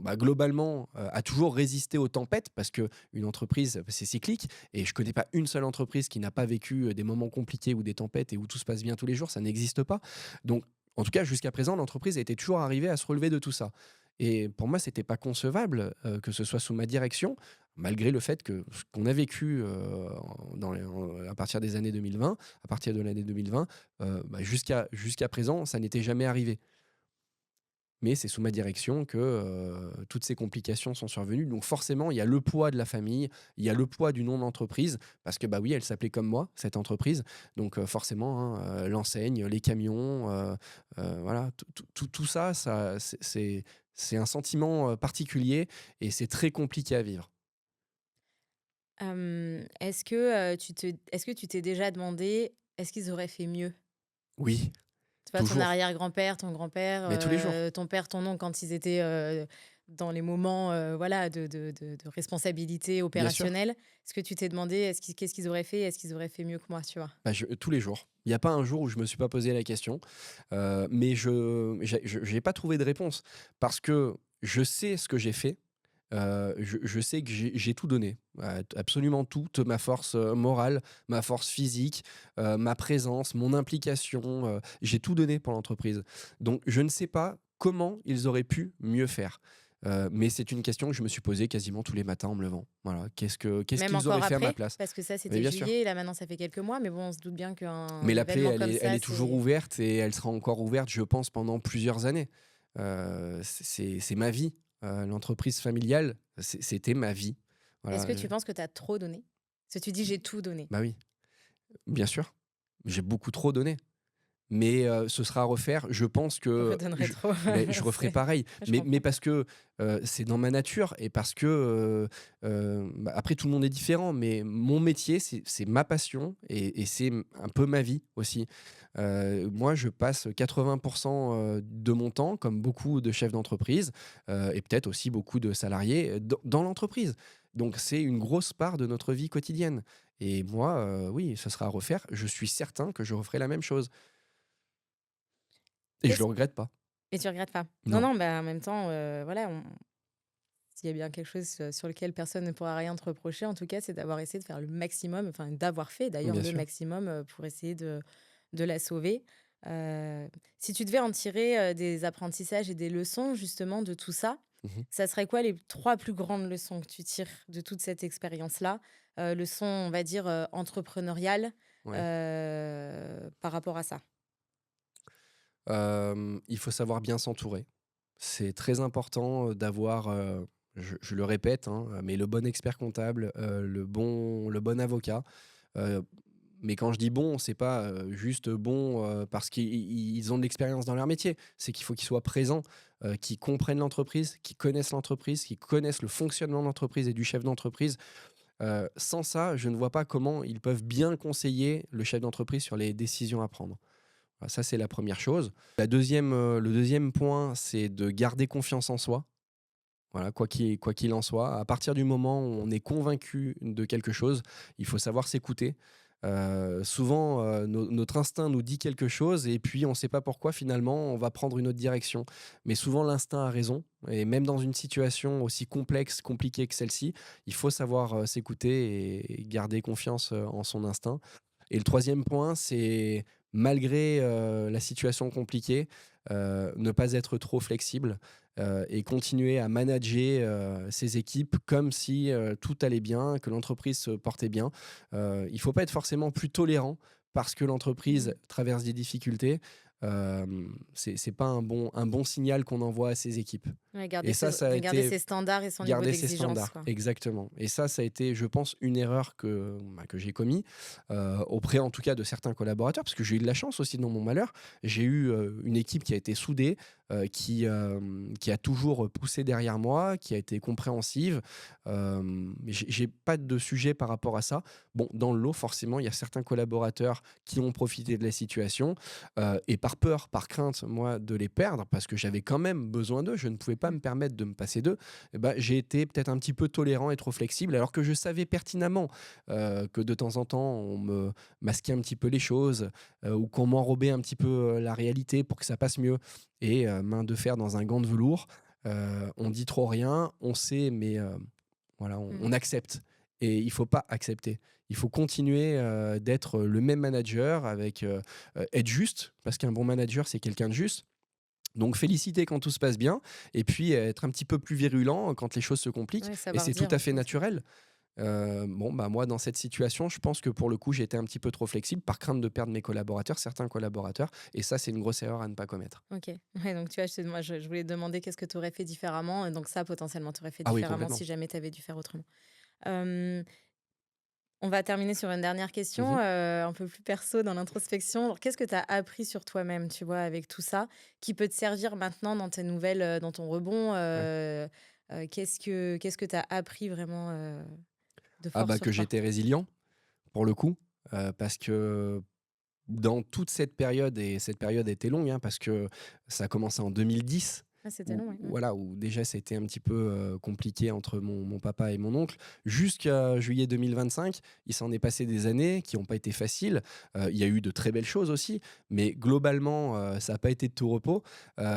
globalement, a toujours résisté aux tempêtes parce qu'une entreprise, c'est cyclique. Et je ne connais pas une seule entreprise qui n'a pas vécu des moments compliqués ou des tempêtes et où tout se passe bien tous les jours. Ça n'existe pas. Donc, en tout cas, jusqu'à présent, l'entreprise était toujours arrivée à se relever de tout ça. Et pour moi, c'était pas concevable que ce soit sous ma direction, malgré le fait que ce qu'on a vécu à partir des années 2020, à partir de l'année 2020, jusqu'à présent, ça n'était jamais arrivé. Mais c'est sous ma direction que toutes ces complications sont survenues. Donc forcément, il y a le poids de la famille, il y a le poids du nom d'entreprise, parce que oui, elle s'appelait comme moi, cette entreprise. Donc forcément, l'enseigne, les camions, voilà, tout ça, c'est un sentiment particulier et c'est très compliqué à vivre. Est-ce que tu t'es déjà demandé, est-ce qu'ils auraient fait mieux? Oui, Tu vois, ton toujours. arrière-grand-père, ton grand-père, Mais tous les jours. ton père, ton oncle, quand ils étaient dans les moments de responsabilité opérationnelle, est-ce que tu t'es demandé qu'est-ce qu'ils auraient fait? Est-ce qu'ils auraient fait mieux que moi, tu vois? Tous les jours. Il n'y a pas un jour où je me suis pas posé la question, mais je n'ai pas trouvé de réponse parce que je sais ce que j'ai fait. Je sais que j'ai tout donné, absolument tout, toute ma force morale, ma force physique, ma présence, mon implication. J'ai tout donné pour l'entreprise. Donc, je ne sais pas comment ils auraient pu mieux faire. Mais c'est une question que je me suis posée quasiment tous les matins en me levant. Voilà, qu'est-ce Même qu'ils auraient encore fait à ma après, place? parce que ça, Mais c'était bien sûr. juillet, et là maintenant ça fait quelques mois, mais bon, on se doute bien qu'un Mais la plaie, événement comme elle ça, est toujours ouverte et elle sera encore ouverte, je pense, pendant plusieurs années. C'est ma vie. L'entreprise familiale, c'était ma vie. Voilà. Est-ce que tu penses que tu as trop donné? Parce que tu dis j'ai tout donné. Bah oui, bien sûr. J'ai beaucoup trop donné. Mais ce sera à refaire. Je pense On que redonnerait trop. je referai pareil. Je Mais comprends. parce que c'est dans ma nature et parce que après tout le monde est différent. Mais mon métier, c'est ma passion et c'est un peu ma vie aussi. Moi, je passe 80% de mon temps, comme beaucoup de chefs d'entreprise et peut-être aussi beaucoup de salariés, dans l'entreprise. Donc c'est une grosse part de notre vie quotidienne. Et moi, oui, ce sera à refaire. Je suis certain que je referai la même chose. Et je Est-ce le regrette pas. Et tu regrettes pas? Non, Non. non, en même temps, voilà, s'il y a bien quelque chose sur lequel personne ne pourra rien te reprocher, en tout cas, c'est d'avoir essayé de faire le maximum, enfin d'avoir fait d'ailleurs Bien le sûr. maximum pour essayer de la sauver. Si tu devais en tirer des apprentissages et des leçons justement de tout ça, Ça serait quoi les 3 plus grandes leçons que tu tires de toute cette expérience-là? Leçons, on va dire, entrepreneuriales, Ouais. par rapport à ça? Il faut savoir bien s'entourer. C'est très important, d'avoir, je le répète, hein, mais le bon expert comptable, le bon avocat. Heu, mais quand je dis bon, c'est pas, juste bon, parce qu'ils ont de l'expérience dans leur métier. C'est qu'il faut qu'ils soient présents, qu'ils comprennent l'entreprise, qu'ils connaissent l'entreprise, qu'ils connaissent le fonctionnement de l'entreprise et du chef d'entreprise. Sans ça, je ne vois pas comment ils peuvent bien conseiller le chef d'entreprise sur les décisions à prendre. Voilà, ça, c'est la première chose. Le deuxième point, c'est de garder confiance en soi. Voilà, quoi qu'il en soit, à partir du moment où on est convaincu de quelque chose, il faut savoir s'écouter. Souvent, notre instinct nous dit quelque chose et puis on ne sait pas pourquoi finalement on va prendre une autre direction. Mais souvent l'instinct a raison et même dans une situation aussi complexe, compliquée que celle-ci, il faut savoir, s'écouter et garder confiance, en son instinct. Et le troisième point, c'est malgré, la situation compliquée, ne pas être trop flexible, et continuer à manager, ses équipes comme si, tout allait bien, que l'entreprise se portait bien. Il ne faut pas être forcément plus tolérant parce que l'entreprise Mmh. traverse des difficultés. C'est pas un bon signal qu'on envoie à ses équipes. Ouais, Et ça a garder été ses standards et son niveau garder ses d'exigence, standards, quoi. exactement. Et ça a été, je pense, une erreur que j'ai commis, auprès, en tout cas, de certains collaborateurs, parce que j'ai eu de la chance aussi dans mon malheur. J'ai eu, une équipe qui a été soudée, qui a toujours poussé derrière moi, qui a été compréhensive. Mais j'ai pas de sujet par rapport à ça. Bon, dans le lot, forcément, il y a certains collaborateurs qui ont profité de la situation, et par peur, par crainte, moi, de les perdre, parce que j'avais quand même besoin d'eux, je ne pouvais pas Mmh. me permettre de me passer d'eux. Eh ben, j'ai été peut-être un petit peu tolérant et trop flexible, alors que je savais pertinemment, que de temps en temps, on me masquait un petit peu les choses, ou qu'on m'enrobait un petit peu, la réalité pour que ça passe mieux. Et main de fer dans un gant de velours, on dit trop rien, on sait, mais voilà, on Mmh. on accepte. Et il faut pas accepter. Il faut continuer, d'être le même manager avec, être juste, parce qu'un bon manager, c'est quelqu'un de juste. Donc féliciter quand tout se passe bien et puis être un petit peu plus virulent quand les choses se compliquent, Ouais, et savoir c'est tout dire à en fait fait. naturel. Bon, bah, moi, dans cette situation, je pense que pour le coup, j'ai été un petit peu trop flexible par crainte de perdre mes collaborateurs, certains collaborateurs, et ça, c'est une grosse erreur à ne pas commettre. OK. Ouais, donc tu vois, moi, je voulais te demander qu'est-ce que tu aurais fait différemment et donc ça, potentiellement, tu aurais fait Ah oui, différemment complètement. si jamais tu avais dû faire autrement. Hem, on va terminer sur une dernière question, Mmh. un peu plus perso dans l'introspection. Alors qu'est-ce que tu as appris sur toi-même, tu vois, avec tout ça, qui peut te servir maintenant dans tes nouvelles, dans ton rebond, Ouais. qu'est-ce que tu as appris vraiment, de Ah fort bah, sur que toi? j'étais résilient, pour le coup, parce que dans toute cette période, et cette période a été longue, hein, parce que ça a commencé en 2010, Ah, c'était long, où ouais. Mmh. voilà, où déjà c'était un petit peu, compliqué entre mon papa et mon oncle. Jusqu'à juillet 2025, il s'en est passé des années qui n'ont pas été faciles. Il y a eu de très belles choses aussi, mais globalement, ça n'a pas été de tout repos.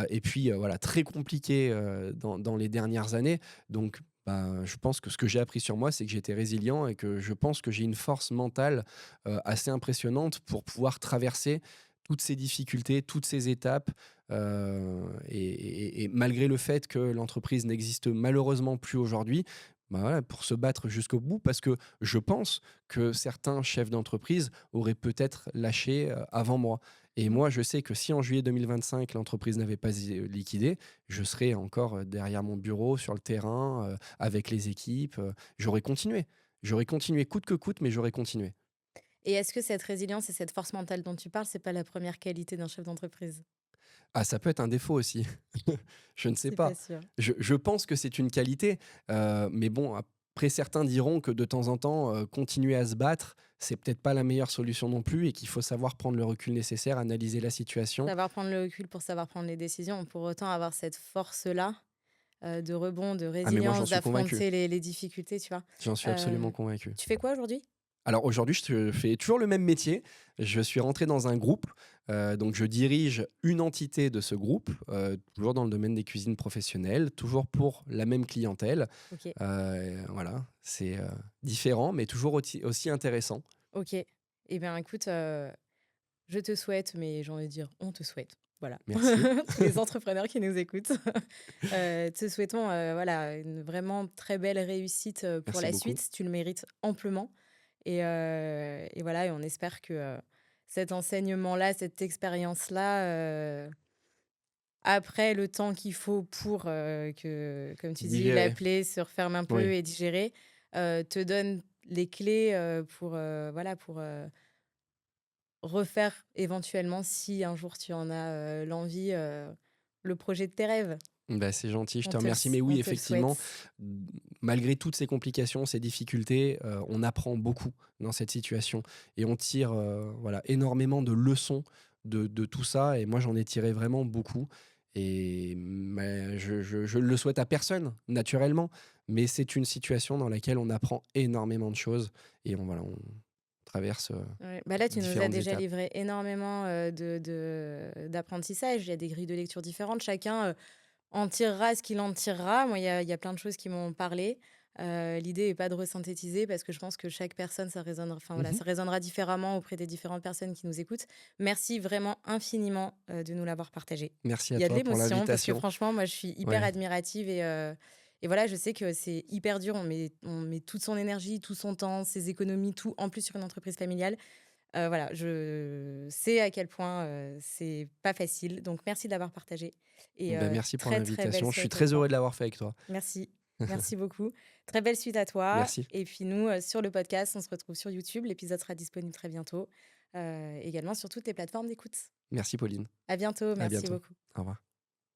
Et puis, voilà, très compliqué, dans les dernières années. Donc, bah, je pense que ce que j'ai appris sur moi, c'est que j'étais résilient et que je pense que j'ai une force mentale, assez impressionnante pour pouvoir traverser toutes ces difficultés, toutes ces étapes, et malgré le fait que l'entreprise n'existe malheureusement plus aujourd'hui, bah, voilà, pour se battre jusqu'au bout, parce que je pense que certains chefs d'entreprise auraient peut-être lâché, avant moi. Et Mmh. moi, je sais que si en juillet 2025, l'entreprise n'avait pas liquidé, je serais encore, derrière mon bureau, sur le terrain, avec les équipes, j'aurais continué. J'aurais continué coûte que coûte, mais j'aurais continué. Et est-ce que cette résilience et cette force mentale dont tu parles, c'est pas la première qualité d'un chef d'entreprise? Ah, ça peut être un défaut aussi. Je ne sais C'est pas pas. sûr. Je pense que c'est une qualité, mais bon, après certains diront que de temps en temps, continuer à se battre, c'est peut-être pas la meilleure solution non plus, et qu'il faut savoir prendre le recul nécessaire, analyser la situation. Savoir prendre le recul pour savoir prendre les décisions, pour autant avoir cette force-là, de rebond, de Ah mais moi j'en résilience, suis convaincu. d'affronter les difficultés, tu vois? J'en suis absolument Hem, convaincu. tu fais quoi aujourd'hui? Alors aujourd'hui, je fais toujours le même métier. Je suis rentré dans un groupe, donc je dirige une entité de ce groupe, toujours dans le domaine des cuisines professionnelles, toujours pour la même clientèle. OK, Voilà, c'est, différent, mais toujours aussi intéressant. OK. Eh bien, écoute, je te souhaite, mais j'ai envie de dire, on te souhaite Voilà, Merci. tous les entrepreneurs qui nous écoutent. Te souhaitons une vraiment très belle réussite pour Merci la beaucoup. suite. Tu le mérites amplement. Et voilà, et on espère que cet enseignement-là, cette expérience-là, après le temps qu'il faut pour que, comme tu dis, la Digérer. plaie se referme un peu Oui. et digérer, te donne les clés pour refaire éventuellement, si un jour tu en as l'envie, le projet de tes rêves. Bah, c'est gentil, je On te te le, remercie. Mais on oui, te le effectivement, souhaite. malgré toutes ces complications, ces difficultés, on apprend beaucoup dans cette situation et on tire énormément de leçons de tout ça. Et moi, j'en ai tiré vraiment beaucoup. Et je le souhaite à personne, naturellement, mais c'est une situation dans laquelle on apprend énormément de choses et on traverse Ouais, bah là, tu nous as différentes déjà étapes. livré énormément d'apprentissage. Il y a des grilles de lecture différentes. Chacun en tirera ce qu'il en tirera. Moi, il y a plein de choses qui m'ont parlé. L'idée n'est pas de resynthétiser parce que je pense que chaque personne, ça résonnera, enfin, voilà, Mhm. ça résonnera différemment auprès des différentes personnes qui nous écoutent. Merci vraiment infiniment de nous l'avoir partagé. Merci Il à y a de toi pour l'émotion parce que l'invitation. franchement, moi, je suis hyper Ouais. admirative et voilà, je sais que c'est hyper dur. On met toute son énergie, tout son temps, ses économies, tout en plus sur une entreprise familiale. Voilà, je sais à quel point c'est pas facile. Donc, merci de l'avoir partagé. Et Bah, merci pour très, très belle l'invitation. Je suis suite à très toi. heureux de l'avoir fait avec toi. Merci. Merci beaucoup. Très belle suite à toi. Merci. Et puis, nous, sur le podcast, on se retrouve sur YouTube. L'épisode sera disponible très bientôt. Également sur toutes les plateformes d'écoute. Merci Pauline. À bientôt. À Merci bientôt. beaucoup. Au revoir.